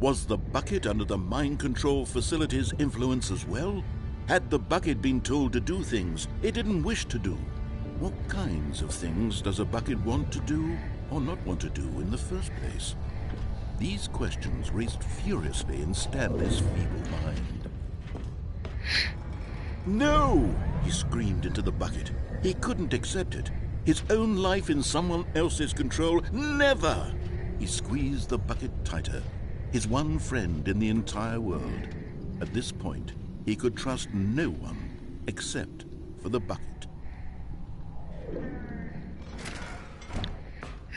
Was the bucket under the mind control facility's influence as well? Had the bucket been told to do things it didn't wish to do? What kinds of things does a bucket want to do or not want to do in the first place? These questions raced furiously in Stanley's feeble mind. No! He screamed into the bucket. He couldn't accept it. His own life in someone else's control, never! He squeezed the bucket tighter. His one friend in the entire world. At this point, he could trust no one except for the bucket.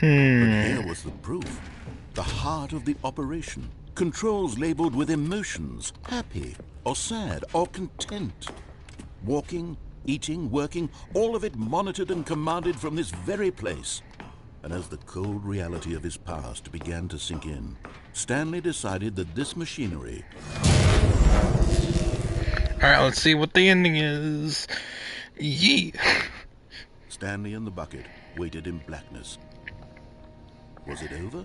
But here was the proof. The heart of the operation. Controls labeled with emotions, happy or sad or content. Walking, eating, working, all of it monitored and commanded from this very place. And as the cold reality of his past began to sink in, Stanley decided that this machinery... Alright, let's see what the ending is. Yee! Stanley and the bucket waited in blackness. Was it over?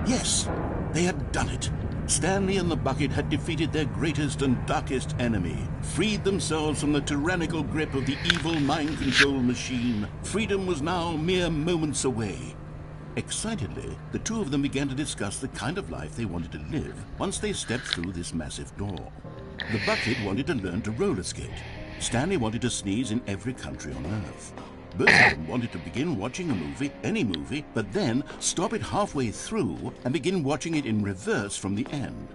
Yes, they had done it. Stanley and the bucket had defeated their greatest and darkest enemy, freed themselves from the tyrannical grip of the evil mind control machine. Freedom was now mere moments away. Excitedly, the two of them began to discuss the kind of life they wanted to live once they stepped through this massive door. The bucket wanted to learn to roller skate. Stanley wanted to sneeze in every country on Earth. Both of them wanted to begin watching a movie, any movie, but then stop it halfway through and begin watching it in reverse from the end.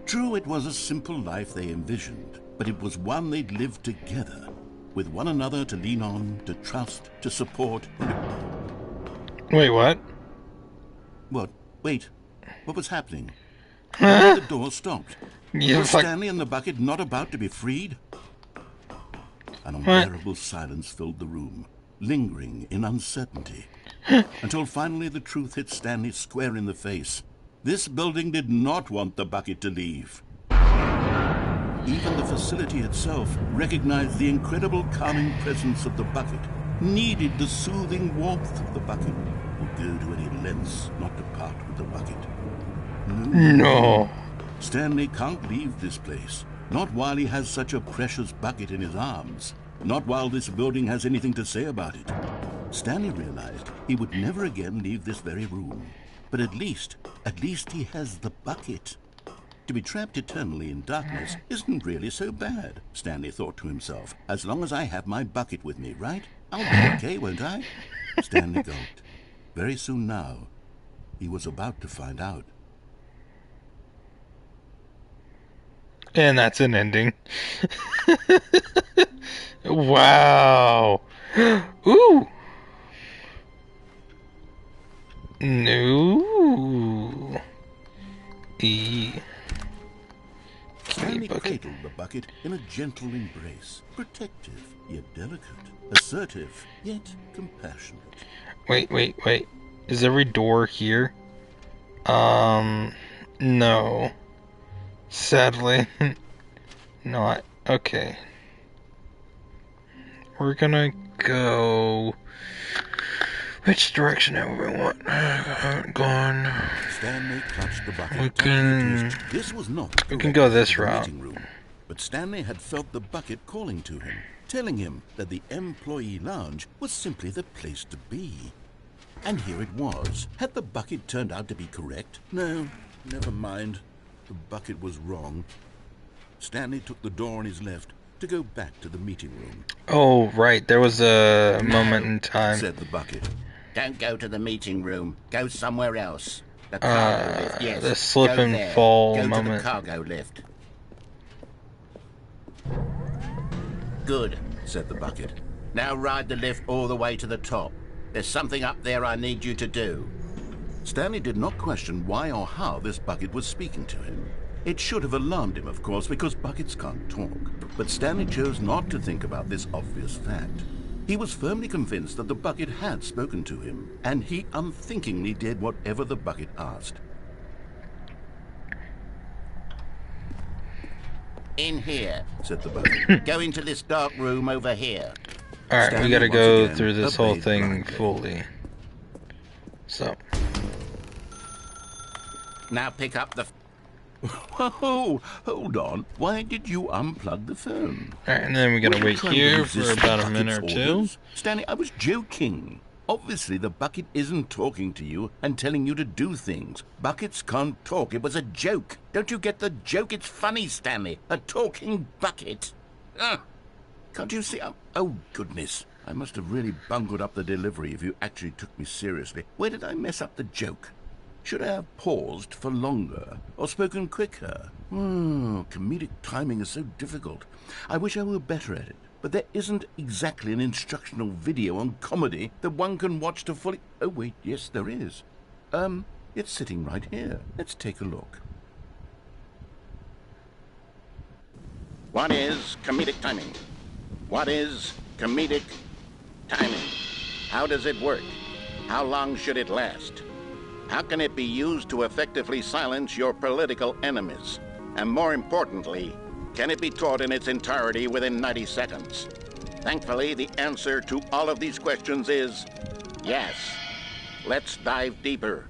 True, it was a simple life they envisioned, but it was one they'd lived together, with one another to lean on, to trust, to support. Wait, what? What? Wait. What was happening? The door stopped. Yeah, Was Stanley and the bucket not about to be freed? An unbearable silence filled the room, lingering in uncertainty, until finally the truth hit Stanley square in the face. This building did not want the bucket to leave. Even the facility itself recognized the incredible calming presence of the bucket, needed the soothing warmth of the bucket, would go to any lengths not to part with the bucket. No. Stanley can't leave this place. Not while he has such a precious bucket in his arms. Not while this building has anything to say about it. Stanley realized he would never again leave this very room. But at least he has the bucket. To be trapped eternally in darkness isn't really so bad, Stanley thought to himself. As long as I have my bucket with me, right? I'll be okay, won't I? Stanley gulped. Very soon now, he was about to find out. And that's an ending. Wow. Ooh. No. Stanley cradled the bucket in a gentle embrace, protective yet delicate, assertive yet compassionate. Wait. Is every door here? No. Sadly, not. Okay. We're gonna go... Which direction have we want? Gone. Stanley clutched the bucket. We can... This was not We can go this the route. meeting room, but Stanley had felt the bucket calling to him, telling him that the employee lounge was simply the place to be. And here it was. Had the bucket turned out to be correct? No, never mind. The bucket was wrong. Stanley took the door on his left to go back to the meeting room. Oh, right. There was a moment in time. Said the bucket. Don't go to the meeting room. Go somewhere else. The cargo lift, yes. The slip Go and there. fall Go moment. to the cargo lift. Good, said the bucket. Now ride the lift all the way to the top. There's something up there I need you to do. Stanley did not question why or how this bucket was speaking to him. It should have alarmed him, of course, because buckets can't talk. But Stanley chose not to think about this obvious fact. He was firmly convinced that the bucket had spoken to him, and he unthinkingly did whatever the bucket asked. In here, Said the bucket. go into this dark room over here. Alright, we Stanley gotta once go again through this whole obeyed thing blindly. fully. So, Now pick up the... Whoa, hold on. Why did you unplug the phone? alright, and then we gotta Were you wait trying to here for resist about the a minute or bucket's two. orders? Stanley, I was joking. Obviously, the bucket isn't talking to you and telling you to do things. Buckets can't talk. It was a joke. Don't you get the joke? It's funny, Stanley. A talking bucket. Can't you see? Oh, goodness. I must have really bungled up the delivery if you actually took me seriously. Where did I mess up the joke? Should I have paused for longer or spoken quicker? Comedic timing is so difficult. I wish I were better at it. But there isn't exactly an instructional video on comedy that one can watch to fully... Oh, wait, yes, there is. It's sitting right here. Let's take a look. What is comedic timing? What is comedic timing? How does it work? How long should it last? How can it be used to effectively silence your political enemies? And more importantly, can it be taught in its entirety within 90 seconds? Thankfully, the answer to all of these questions is yes. Let's dive deeper.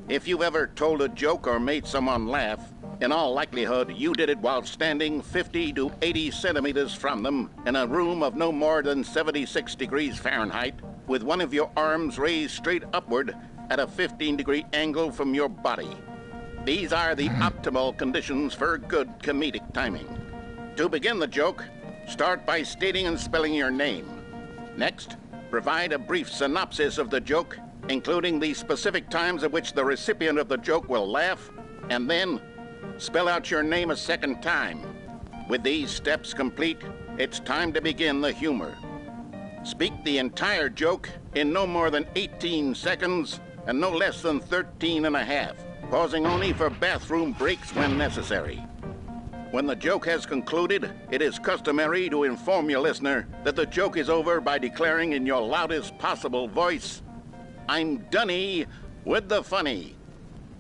If you've ever told a joke or made someone laugh, in all likelihood, you did it while standing 50 to 80 centimeters from them in a room of no more than 76 degrees Fahrenheit, with one of your arms raised straight upward at a 15-degree angle from your body. These are the optimal conditions for good comedic timing. To begin the joke, start by stating and spelling your name. Next, provide a brief synopsis of the joke, including the specific times at which the recipient of the joke will laugh, and then spell out your name a second time. With these steps complete, it's time to begin the humor. Speak the entire joke in no more than 18 seconds and no less than 13 and a half, pausing only for bathroom breaks when necessary. When the joke has concluded, it is customary to inform your listener that the joke is over by declaring in your loudest possible voice, "I'm Dunny with the funny."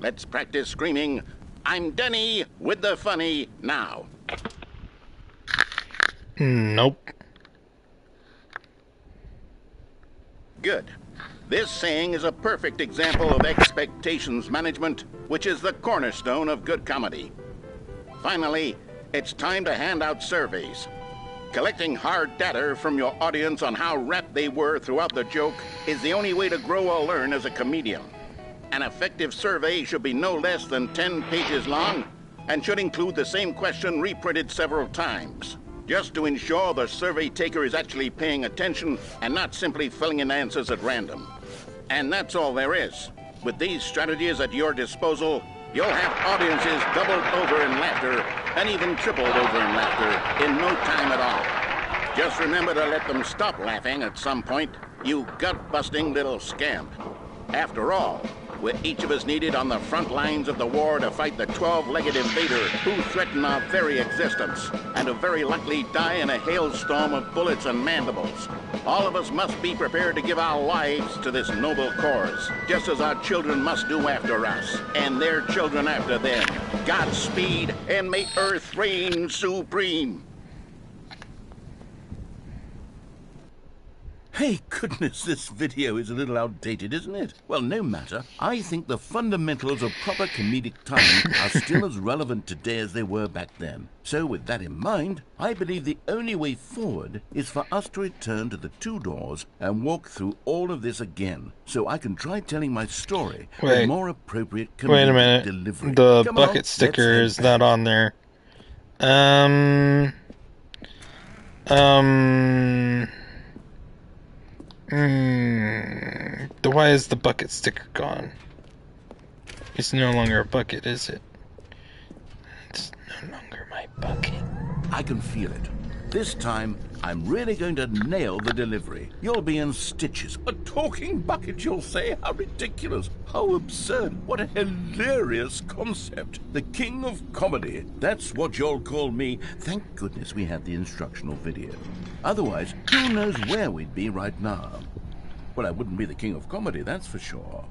Let's practice screaming, "I'm Dunny with the funny" now. Nope. Good. This saying is a perfect example of expectations management, which is the cornerstone of good comedy. Finally, it's time to hand out surveys. Collecting hard data from your audience on how rapt they were throughout the joke is the only way to grow or learn as a comedian. An effective survey should be no less than 10 pages long and should include the same question reprinted several times, just to ensure the survey taker is actually paying attention and not simply filling in answers at random. And that's all there is. With these strategies at your disposal, you'll have audiences doubled over in laughter and even tripled over in laughter in no time at all. Just remember to let them stop laughing at some point, you gut-busting little scamp. After all, we're each of us needed on the front lines of the war to fight the 12-legged invader who threaten our very existence and who very likely die in a hailstorm of bullets and mandibles. All of us must be prepared to give our lives to this noble cause, just as our children must do after us, and their children after them. Godspeed, and may Earth reign supreme. Hey, goodness, this video is a little outdated, isn't it? Well, no matter. I think the fundamentals of proper comedic timing are still as relevant today as they were back then. So with that in mind, I believe the only way forward is for us to return to the two doors and walk through all of this again, so I can try telling my story with more appropriate comedic Wait a minute. delivery. The Come on, bucket let's sticker head is back. not on there. Why is the bucket sticker gone? It's no longer a bucket, is it? It's no longer my bucket. I can feel it. This time, I'm really going to nail the delivery. You'll be in stitches. A talking bucket, you'll say? How ridiculous. How absurd. What a hilarious concept. The king of comedy. That's what you'll call me. Thank goodness we had the instructional video. Otherwise, who knows where we'd be right now. Well, I wouldn't be the king of comedy, that's for sure.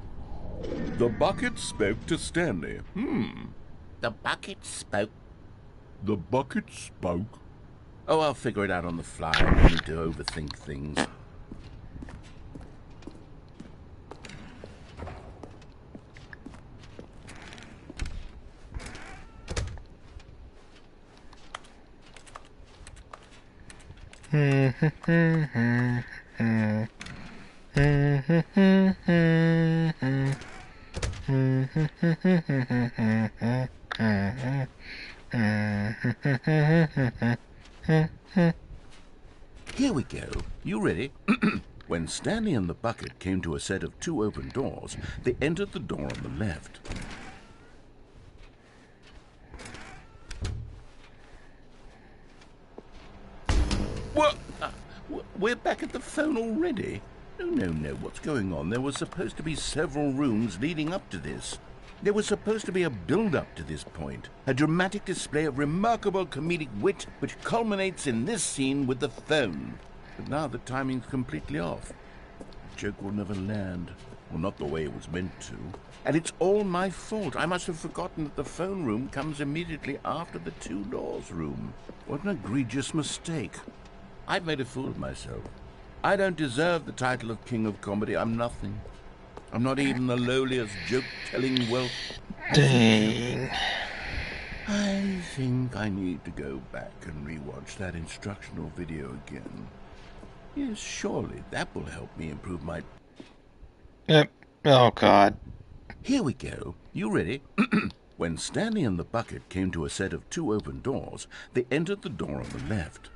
The bucket spoke to Stanley. The bucket spoke. The bucket spoke. Oh, I'll figure it out on the fly. I don't need to overthink things. Here we go. You ready? When Stanley and the bucket came to a set of 2 open doors, they entered the door on the left. What? We're back at the phone already? No. What's going on? There were supposed to be several rooms leading up to this. There was supposed to be a build-up to this point, a dramatic display of remarkable comedic wit which culminates in this scene with the phone. But now the timing's completely off. The joke will never land. Well, not the way it was meant to. And it's all my fault. I must have forgotten that the phone room comes immediately after the 2 doors room. What an egregious mistake. I've made a fool of myself. I don't deserve the title of King of Comedy. I'm nothing. I'm not even the lowliest joke-telling whelp. Dang. I think I need to go back and rewatch that instructional video again. Yes, surely that will help me improve my... Yep. Oh, God. Here we go. You ready? When Stanley and the bucket came to a set of 2 open doors, they entered the door on the left.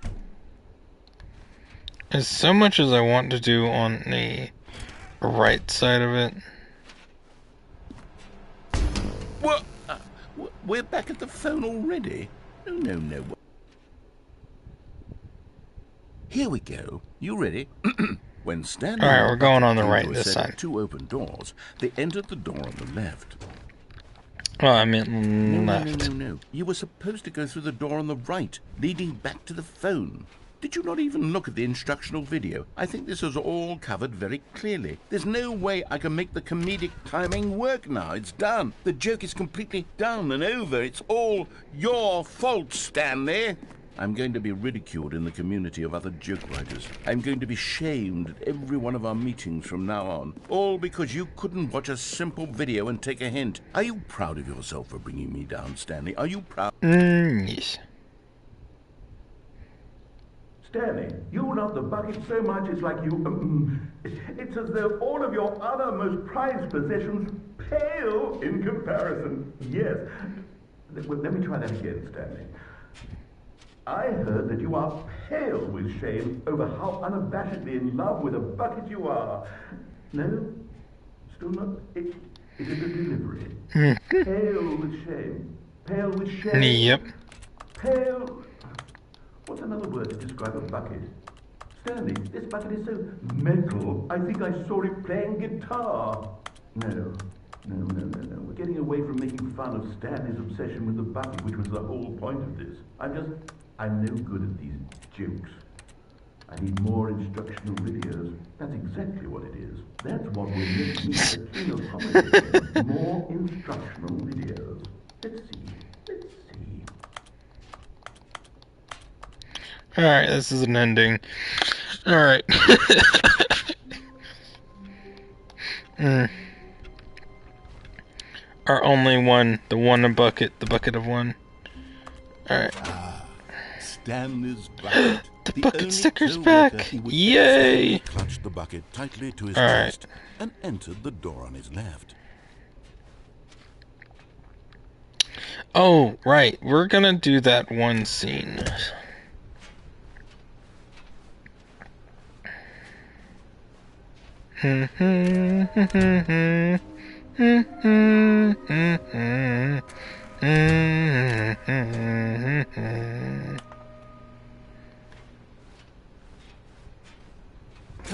As so much as I want to do on the right side of it. What? We're back at the phone already? No. Here we go. You ready? When Stanley... All right, we're going on the came right to a this set of time. 2 open doors, they entered the door on the left. Oh, I meant left. No. You were supposed to go through the door on the right, leading back to the phone. Did you not even look at the instructional video? I think this is all covered very clearly. There's no way I can make the comedic timing work now. It's done. The joke is completely done and over. It's all your fault, Stanley. I'm going to be ridiculed in the community of other joke writers. I'm going to be shamed at every one of our meetings from now on. All because you couldn't watch a simple video and take a hint. Are you proud of yourself for bringing me down, Stanley? Are you proud? Yes. Stanley, you love the bucket so much it's like you... it's as though all of your other most prized possessions pale in comparison. Yes. Let me try that again, Stanley. I heard that you are pale with shame over how unabashedly in love with a bucket you are. No? Still not? It is a delivery. Pale with shame. Pale with shame. Yep. Pale... What's another word to describe a bucket? Stanley, this bucket is so metal. I think I saw it playing guitar. No. We're getting away from making fun of Stanley's obsession with the bucket, which was the whole point of this. I'm no good at these jokes. I need more instructional videos. That's exactly what it is. That's what we're making the King of Comedy. More instructional videos. Let's see. Alright, this is an ending. Alright. Our only one. The one a bucket. The bucket of one. Alright. Stanley's bucket. The bucket only sticker's co-worker back! he would Yay! ever clutched the bucket tightly to his All right. chest and entered the door on his left. Oh, right. We're gonna do that one scene.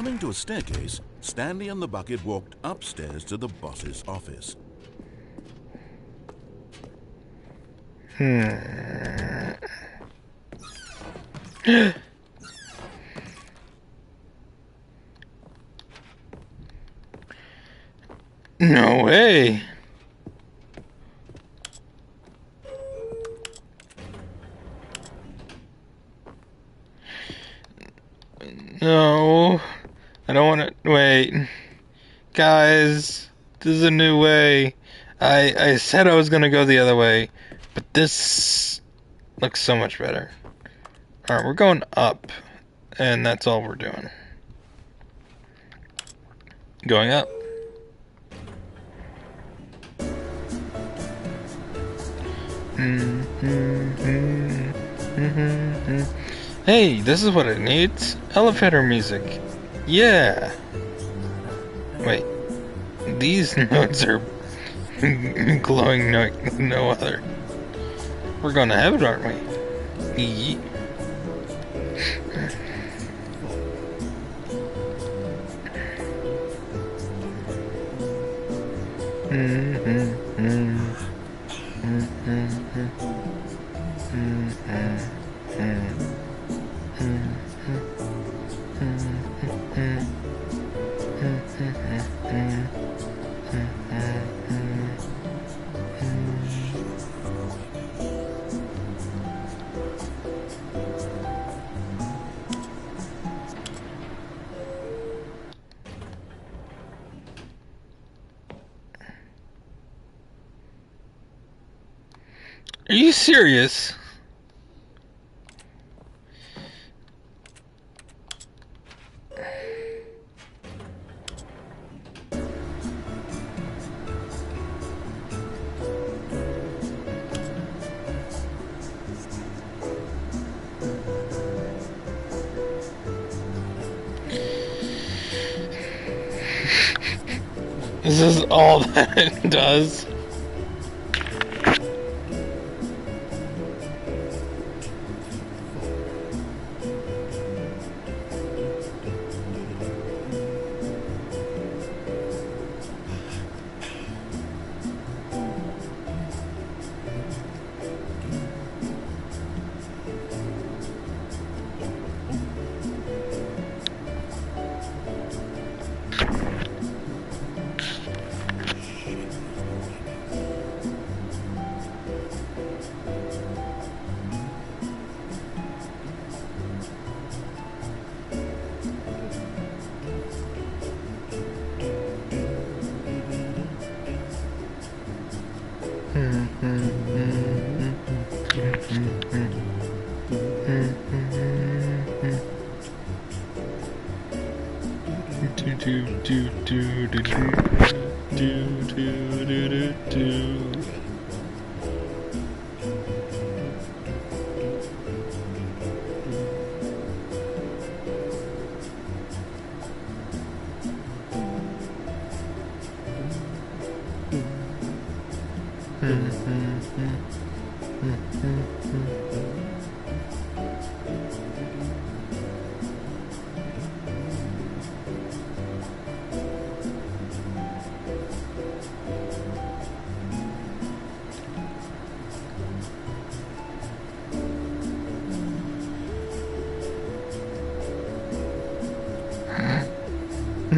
Coming to a staircase, Stanley and the bucket walked upstairs to the boss's office. No way. No. I don't want to. Wait. Guys, this is a new way. I said I was going to go the other way, but this looks so much better. Alright, we're going up, and that's all we're doing. Going up. Hey, this is what it needs. Elevator music. Yeah. Wait. These notes are glowing no other. We're going to heaven, aren't we? Yeet. Are you serious? This is all that it does.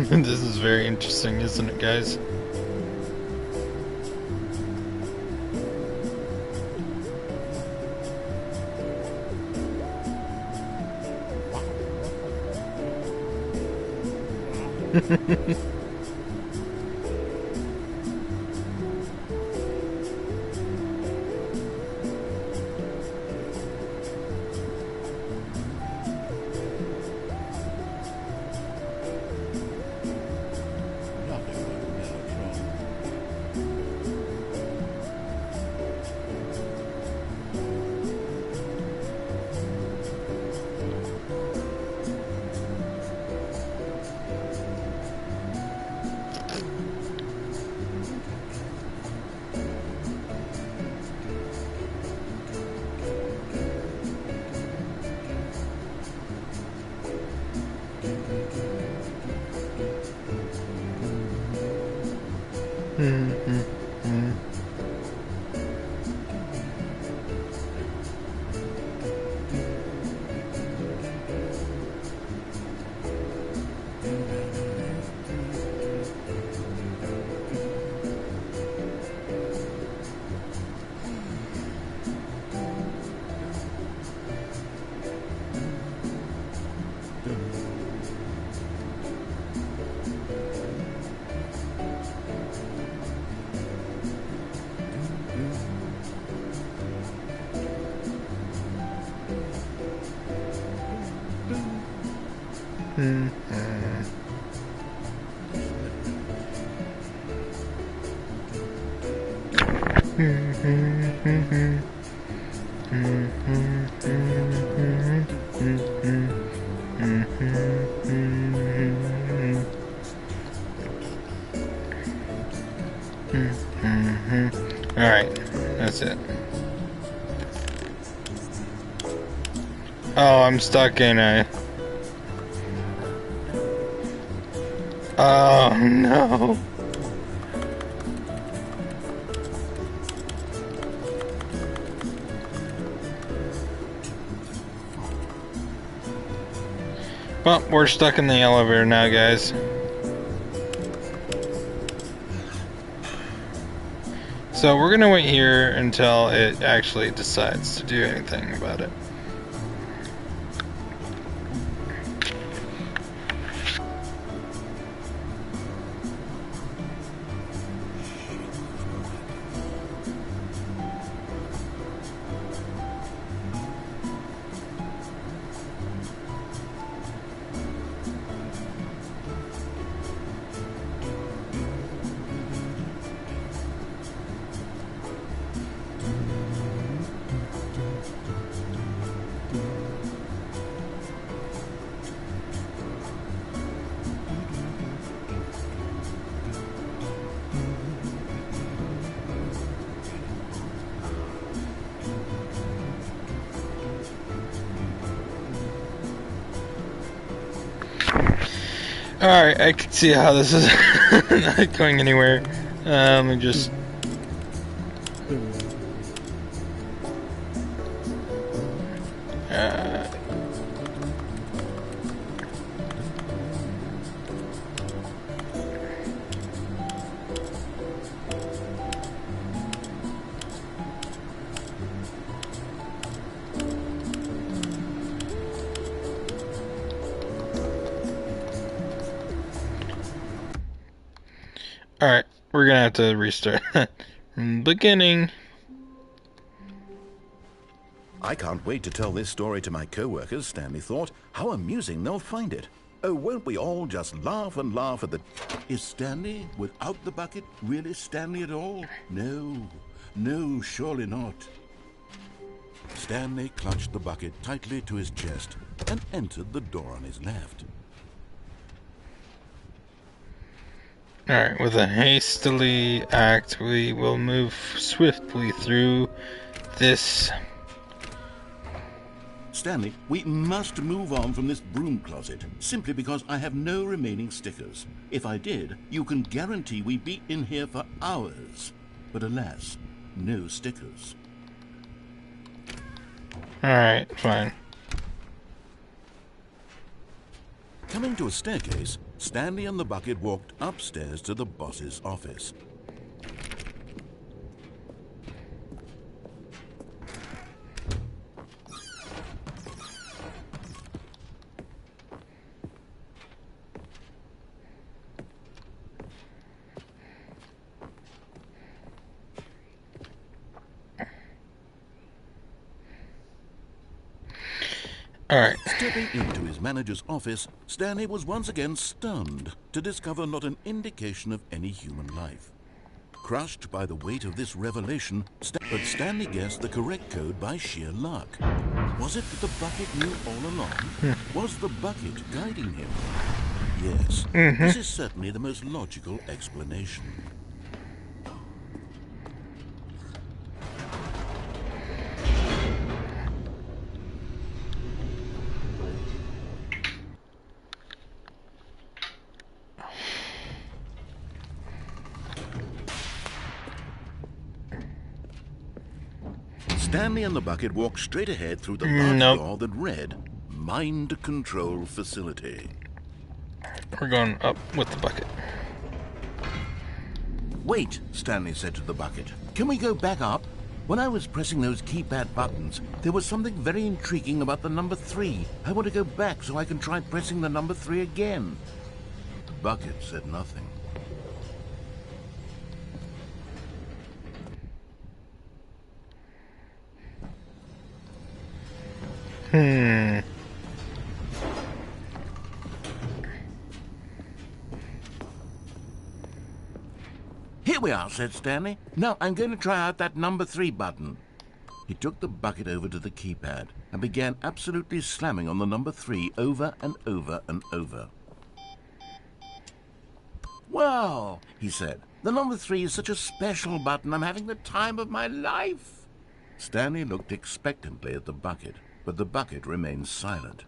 This is very interesting, isn't it, guys? Alright, that's it. Oh, I'm stuck, ain't I? Oh, no. Well, we're stuck in the elevator now, guys. So we're gonna wait here until it actually decides to do anything about it. Alright, I can see how this is not going anywhere. Let me just... Alright, we're gonna have to restart. Beginning. I can't wait to tell this story to my co-workers, Stanley thought. How amusing they'll find it. Oh, won't we all just laugh and laugh at the... Is Stanley, without the bucket, really Stanley at all? No. No, surely not. Stanley clutched the bucket tightly to his chest and entered the door on his left. Alright, with a hastily act, we will move swiftly through this. Stanley, we must move on from this broom closet, simply because I have no remaining stickers. If I did, you can guarantee we'd be in here for hours. But alas, no stickers. Alright, fine. Coming to a staircase, Stanley and the bucket walked upstairs to the boss's office. Alright. Stepping into his manager's office, Stanley was once again stunned to discover not an indication of any human life. Crushed by the weight of this revelation, but Stanley guessed the correct code by sheer luck. Was it that the bucket knew all along? Was the bucket guiding him? Yes, this is certainly the most logical explanation. Stanley and the bucket walked straight ahead through the large Nope. door that read, Mind Control Facility. We're going up with the bucket. Wait, Stanley said to the bucket. Can we go back up? When I was pressing those keypad buttons, there was something very intriguing about the number 3. I want to go back so I can try pressing the number 3 again. The bucket said nothing. Here we are, said Stanley. Now I'm going to try out that number 3 button. He took the bucket over to the keypad and began absolutely slamming on the number 3 over and over and over. Well, he said, the number 3 is such a special button. I'm having the time of my life. Stanley looked expectantly at the bucket, but the bucket remained silent.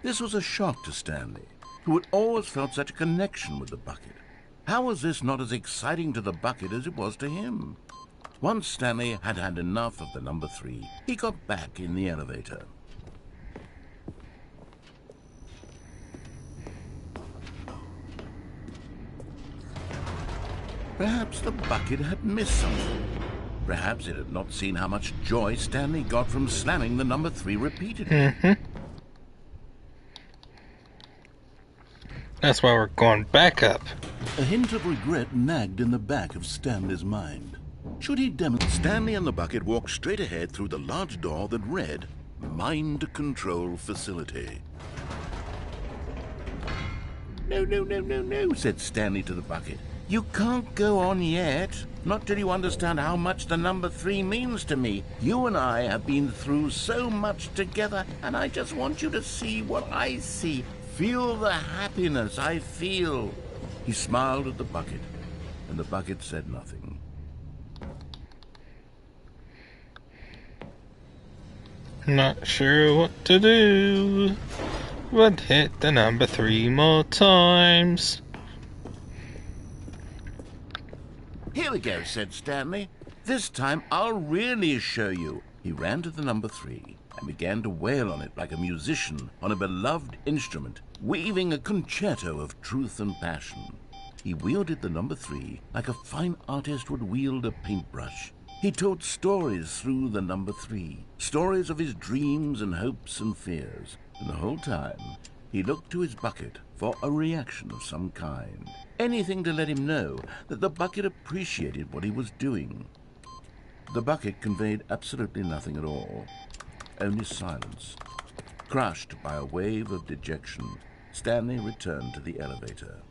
This was a shock to Stanley, who had always felt such a connection with the bucket. How was this not as exciting to the bucket as it was to him? Once Stanley had had enough of the number 3, he got back in the elevator. Perhaps the bucket had missed something. Perhaps it had not seen how much joy Stanley got from slamming the number 3 repeatedly. That's why we're going back up. A hint of regret nagged in the back of Stanley's mind. Should he Stanley and the bucket walked straight ahead through the large door that read, Mind Control Facility. No, said Stanley to the bucket. You can't go on yet. Not till you understand how much the number 3 means to me. You and I have been through so much together, and I just want you to see what I see. Feel the happiness I feel. He smiled at the bucket, and the bucket said nothing. Not sure what to do, but hit the number 3 more times. Here we go, said Stanley. This time I'll really show you. He ran to the number 3 and began to wail on it like a musician on a beloved instrument, weaving a concerto of truth and passion. He wielded the number 3 like a fine artist would wield a paintbrush. He told stories through the number 3, stories of his dreams and hopes and fears, and the whole time he looked to his bucket for a reaction of some kind. Anything to let him know that the bucket appreciated what he was doing. The bucket conveyed absolutely nothing at all, only silence. Crushed by a wave of dejection, Stanley returned to the elevator.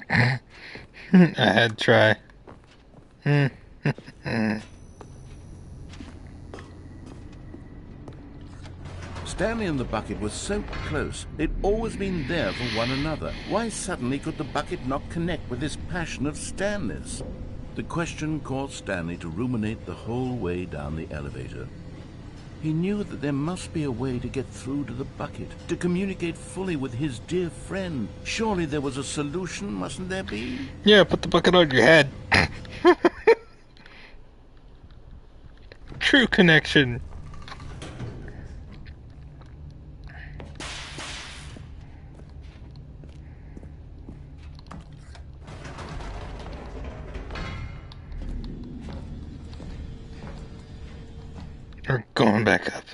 I had to try. Stanley and the bucket were so close. They'd always been there for one another. Why suddenly could the bucket not connect with this passion of Stanley's? The question caused Stanley to ruminate the whole way down the elevator. He knew that there must be a way to get through to the bucket, to communicate fully with his dear friend. Surely there was a solution, mustn't there be? Yeah, put the bucket on your head. True connection. We're going back up.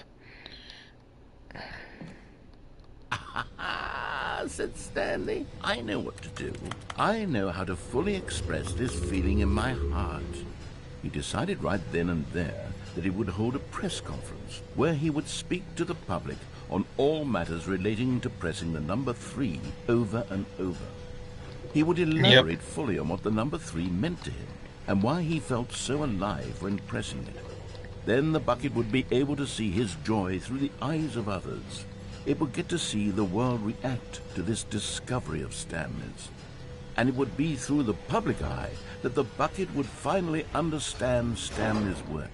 Said Stanley. I know what to do. I know how to fully express this feeling in my heart. He decided right then and there that he would hold a press conference where he would speak to the public on all matters relating to pressing the number 3 over and over. He would elaborate fully on what the number 3 meant to him and why he felt so alive when pressing it. Then the bucket would be able to see his joy through the eyes of others. It would get to see the world react to this discovery of Stanley's. And it would be through the public eye that the bucket would finally understand Stanley's work.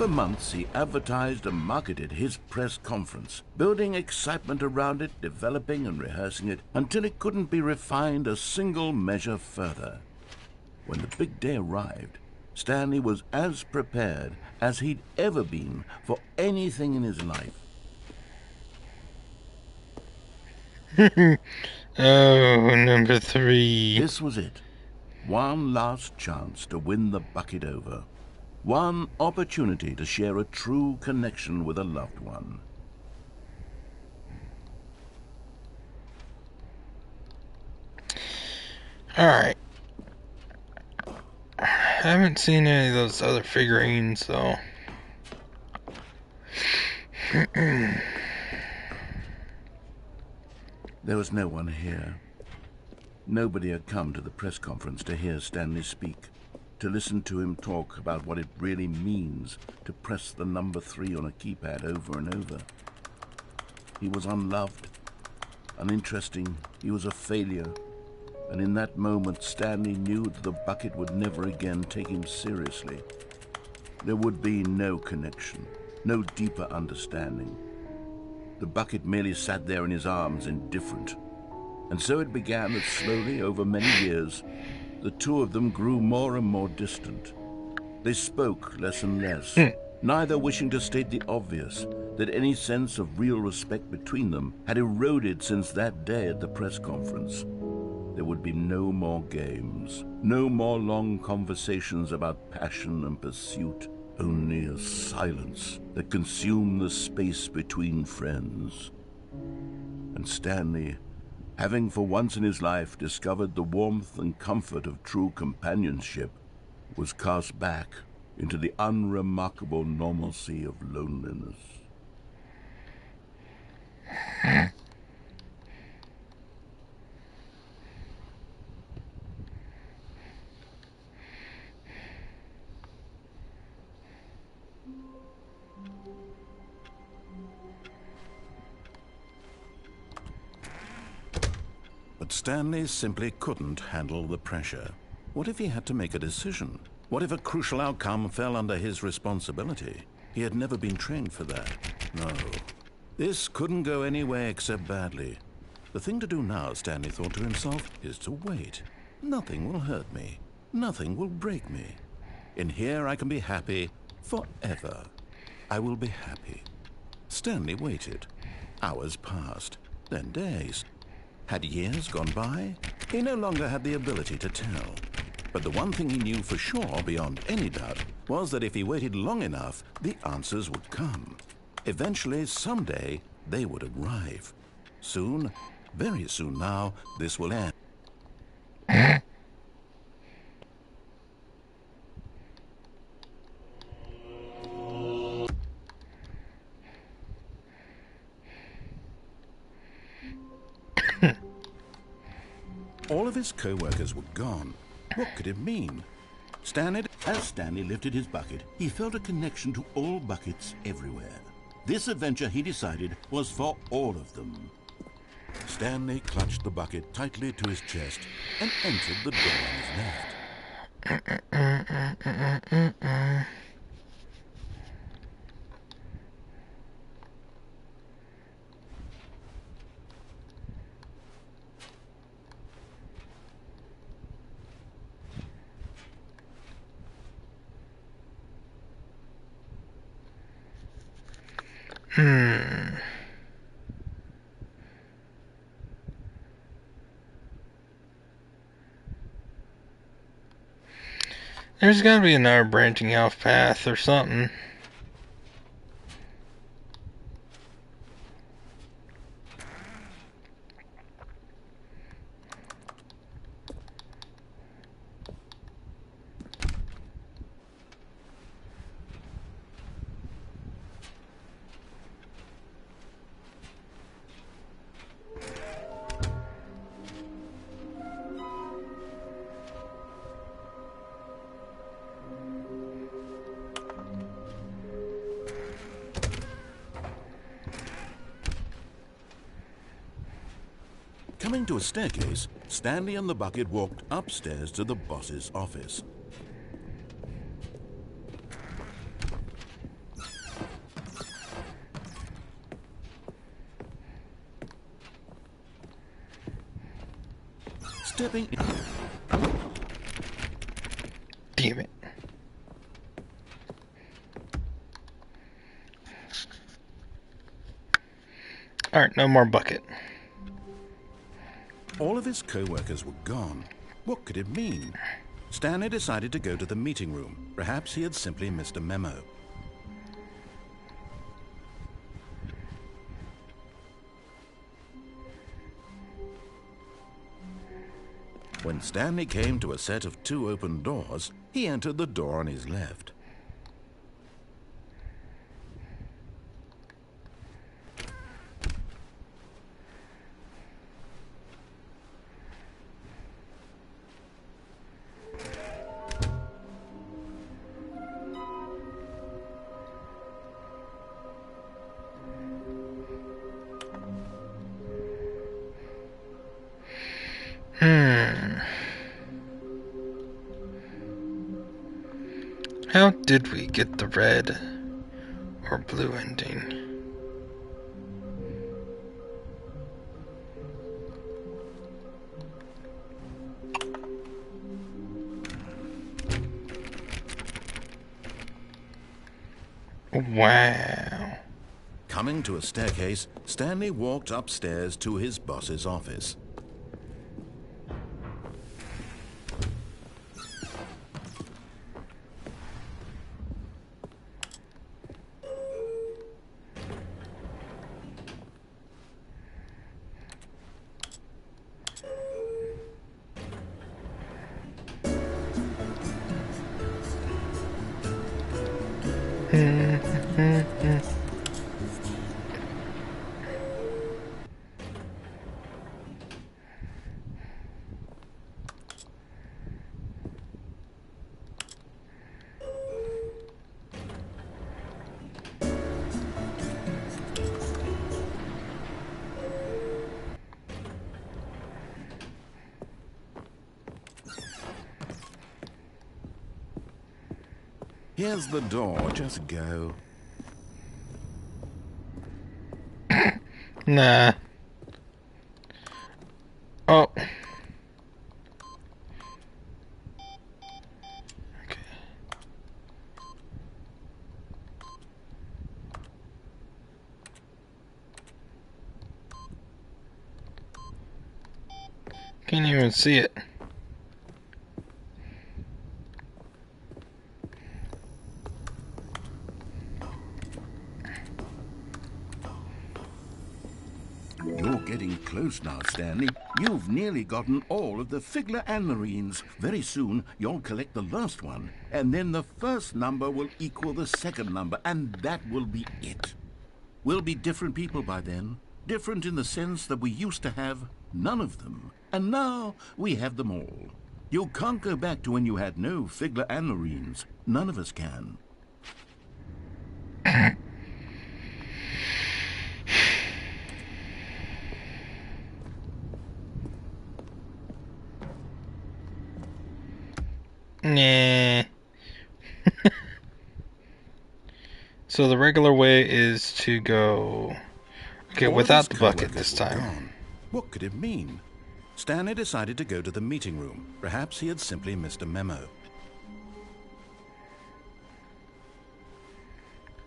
For months, he advertised and marketed his press conference, building excitement around it, developing and rehearsing it, until it couldn't be refined a single measure further. When the big day arrived, Stanley was as prepared as he'd ever been for anything in his life. Oh, number 3. This was it. One last chance to win the bucket over. One opportunity to share a true connection with a loved one. Alright. I haven't seen any of those other figurines, though. There was no one here. Nobody had come to the press conference to hear Stanley speak, to listen to him talk about what it really means to press the number 3 on a keypad over and over. He was unloved, uninteresting, he was a failure, and in that moment Stanley knew that the bucket would never again take him seriously. There would be no connection, no deeper understanding. The bucket merely sat there in his arms, indifferent. And so it began that slowly, over many years, the two of them grew more and more distant. They spoke less and less, neither wishing to state the obvious, that any sense of real respect between them had eroded since that day at the press conference. There would be no more games, no more long conversations about passion and pursuit, only a silence that consumed the space between friends. And Stanley, having for once in his life discovered the warmth and comfort of true companionship, was cast back into the unremarkable normalcy of loneliness. But Stanley simply couldn't handle the pressure. What if he had to make a decision? What if a crucial outcome fell under his responsibility? He had never been trained for that. No. This couldn't go any way except badly. The thing to do now, Stanley thought to himself, is to wait. Nothing will hurt me. Nothing will break me. In here I can be happy forever. I will be happy. Stanley waited. Hours passed, then days. Had years gone by? He no longer had the ability to tell. But the one thing he knew for sure, beyond any doubt, was that if he waited long enough, the answers would come. Eventually, someday, they would arrive. Soon, very soon now, this will end. All of his co-workers were gone. What could it mean? As Stanley lifted his bucket, he felt a connection to all buckets everywhere. This adventure, he decided, was for all of them. Stanley clutched the bucket tightly to his chest and entered the door on his left. There's gotta be another branching off path or something. Coming to a staircase, Stanley and the bucket walked upstairs to the boss's office. Stepping in. Damn it. Alright, no more bucket. All of his co-workers were gone. What could it mean? Stanley decided to go to the meeting room. Perhaps he had simply missed a memo. When Stanley came to a set of 2 open doors, he entered the door on his left. How did we get the red or blue ending? Wow. Coming to a staircase, Stanley walked upstairs to his boss's office. Here's the door, just go. Nah. Oh. Okay. Can't even see it. You're getting close now, Stanley. You've nearly gotten all of the Figler Anmarines. Very soon, you'll collect the last one, and then the first number will equal the second number, and that will be it. We'll be different people by then. Different in the sense that we used to have none of them, and now we have them all. You can't go back to when you had no Figler Anmarines. None of us can. Nah. So the regular way is to go... Okay, All of without his the bucket co-workers this were time. gone. What could it mean? Stanley decided to go to the meeting room. Perhaps he had simply missed a memo.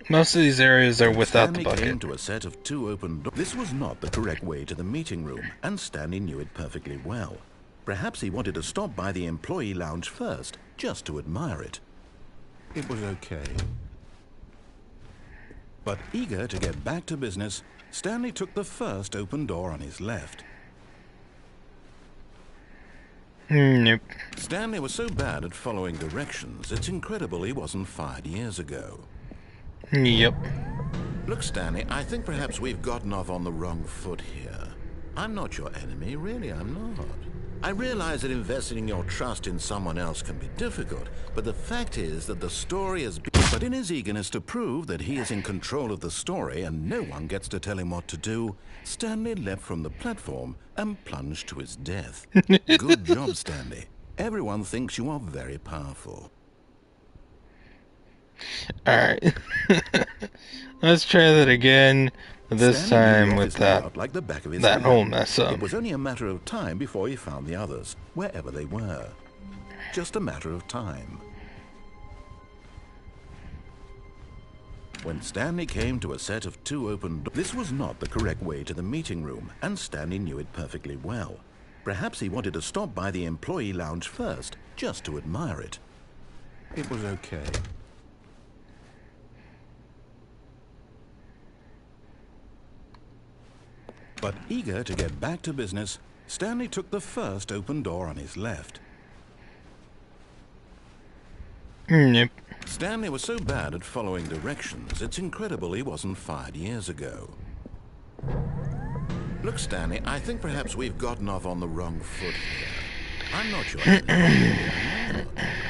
Most of these areas are without the Stanley came bucket. to a set of 2 open doors. This was not the correct way to the meeting room, and Stanley knew it perfectly well. Perhaps he wanted to stop by the employee lounge first, just to admire it. It was okay. But eager to get back to business, Stanley took the first open door on his left. Nope. Stanley was so bad at following directions, it's incredible he wasn't fired years ago. Yep. Look, Stanley, I think perhaps we've gotten off on the wrong foot here. I'm not your enemy, really, I'm not. I realize that investing your trust in someone else can be difficult, but the fact is that the story has been... But in his eagerness to prove that he is in control of the story and no one gets to tell him what to do, Stanley leapt from the platform and plunged to his death. Good job, Stanley. Everyone thinks you are very powerful. Alright. Let's try that again. This Stanley knew time the with office that layout like the back of his that hand. whole mess up. It was only a matter of time before he found the others, wherever they were. Just a matter of time. When Stanley came to a set of 2 open doors, this was not the correct way to the meeting room, and Stanley knew it perfectly well. Perhaps he wanted to stop by the employee lounge first, just to admire it. It was okay. But eager to get back to business, Stanley took the first open door on his left. Yep. Stanley was so bad at following directions, it's incredible he wasn't fired years ago. Look, Stanley, I think perhaps we've gotten off on the wrong foot here. I'm not sure.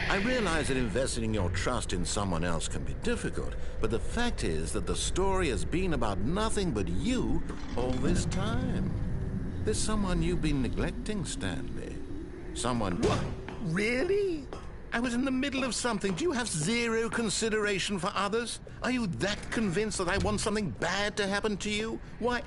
I realize that investing your trust in someone else can be difficult, but the fact is that the story has been about nothing but you all this time. There's someone you've been neglecting, Stanley. Someone... What? Really? I was in the middle of something. Do you have zero consideration for others? Are you that convinced that I want something bad to happen to you? Why,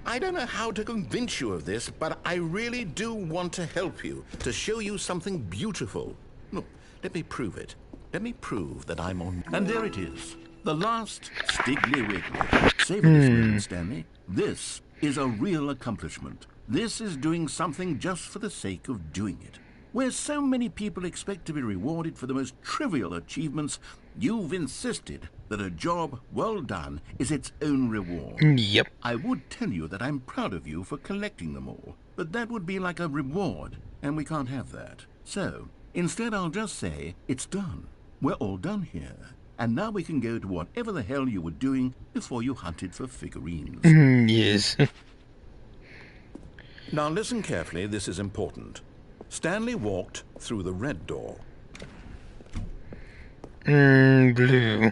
I don't know how to convince you of this, but I really do want to help you, to show you something beautiful. Look, let me prove it. Let me prove that I'm on... And there it is. The last Stiggly Wiggly. Savor this moment, Stanley. This is a real accomplishment. This is doing something just for the sake of doing it. Where so many people expect to be rewarded for the most trivial achievements, you've insisted that a job well done is its own reward. Yep. I would tell you that I'm proud of you for collecting them all, but that would be like a reward, and we can't have that. So, instead I'll just say, it's done. We're all done here. And now we can go to whatever the hell you were doing before you hunted for figurines. Yes. Now listen carefully, this is important. Stanley walked through the red door. Blue.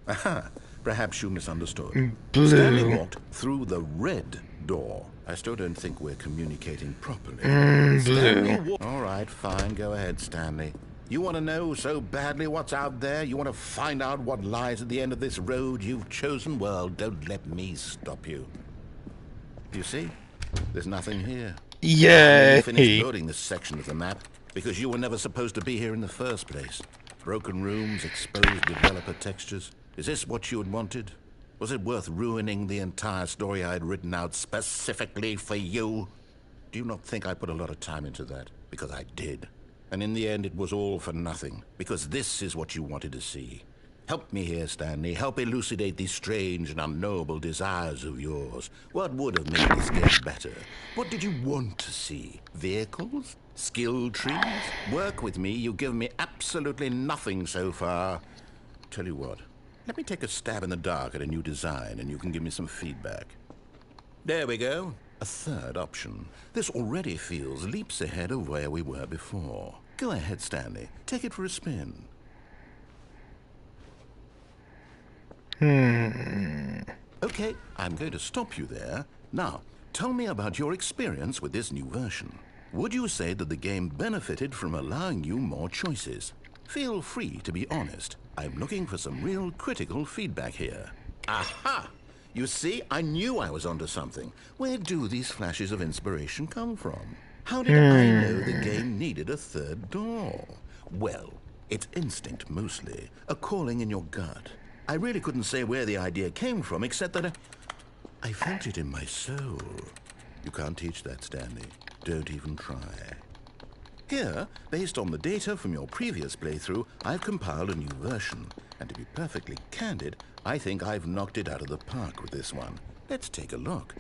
Aha, perhaps you misunderstood. Blue. Stanley walked through the red door. I still don't think we're communicating properly. Blue. All right, fine, go ahead, Stanley. You want to know so badly what's out there? You want to find out what lies at the end of this road you've chosen? Well, don't let me stop you. You see? There's nothing here. Yay! You finished building this section of the map because you were never supposed to be here in the first place. Broken rooms, exposed developer textures. Is this what you had wanted? Was it worth ruining the entire story I had written out specifically for you? Do you not think I put a lot of time into that? Because I did. And in the end, it was all for nothing. Because this is what you wanted to see. Help me here, Stanley. Help elucidate these strange and unknowable desires of yours. What would have made this game better? What did you want to see? Vehicles? Skill trees? Work with me. You've given me absolutely nothing so far. Tell you what. Let me take a stab in the dark at a new design, and you can give me some feedback. There we go. A third option. This already feels leaps ahead of where we were before. Go ahead, Stanley. Take it for a spin. Okay, I'm going to stop you there. Now, tell me about your experience with this new version. Would you say that the game benefited from allowing you more choices? Feel free to be honest. I'm looking for some real critical feedback here. Aha! You see, I knew I was onto something. Where do these flashes of inspiration come from? How did I know the game needed a third door? Well, it's instinct mostly, a calling in your gut. I really couldn't say where the idea came from, except that I felt it in my soul. You can't teach that, Stanley. Don't even try. Here, based on the data from your previous playthrough, I've compiled a new version. And to be perfectly candid, I think I've knocked it out of the park with this one. Let's take a look.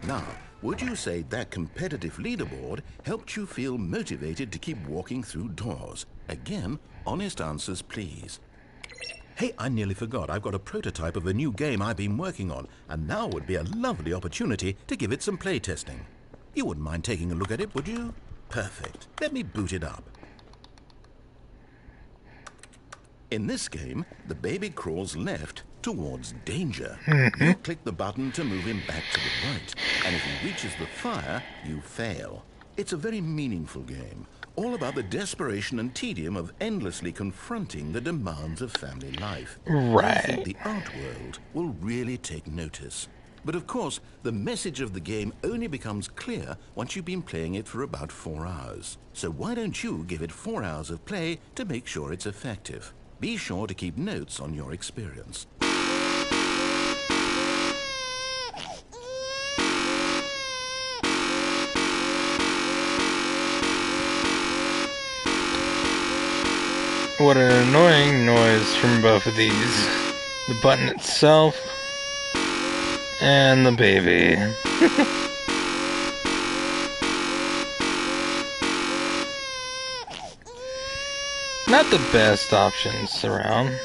Now, would you say that competitive leaderboard helped you feel motivated to keep walking through doors? Again, honest answers, please. Hey, I nearly forgot. I've got a prototype of a new game I've been working on, and now would be a lovely opportunity to give it some playtesting. You wouldn't mind taking a look at it, would you? Perfect. Let me boot it up. In this game, the baby crawls left towards danger. You click the button to move him back to the right, and if he reaches the fire, you fail. It's a very meaningful game. all about the desperation and tedium of endlessly confronting the demands of family life. I Right. think the art world will really take notice. But of course, the message of the game only becomes clear once you've been playing it for about 4 hours. So why don't you give it 4 hours of play to make sure it's effective? Be sure to keep notes on your experience. What an annoying noise from both of these. The button itself and the baby. Not the best options around.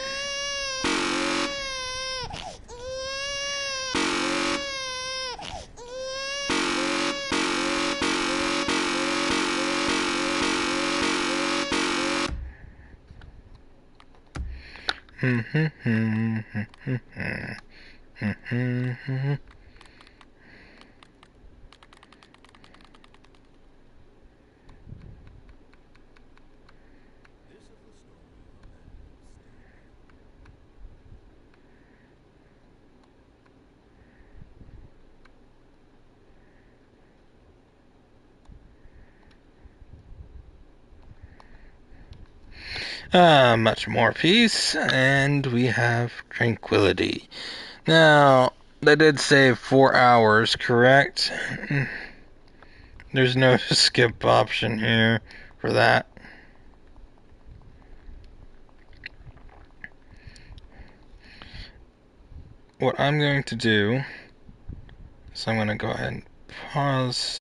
Much more peace, and we have tranquility. Now, they did say 4 hours, correct? There's no skip option here for that. What I'm going to do is I'm going to go ahead and pause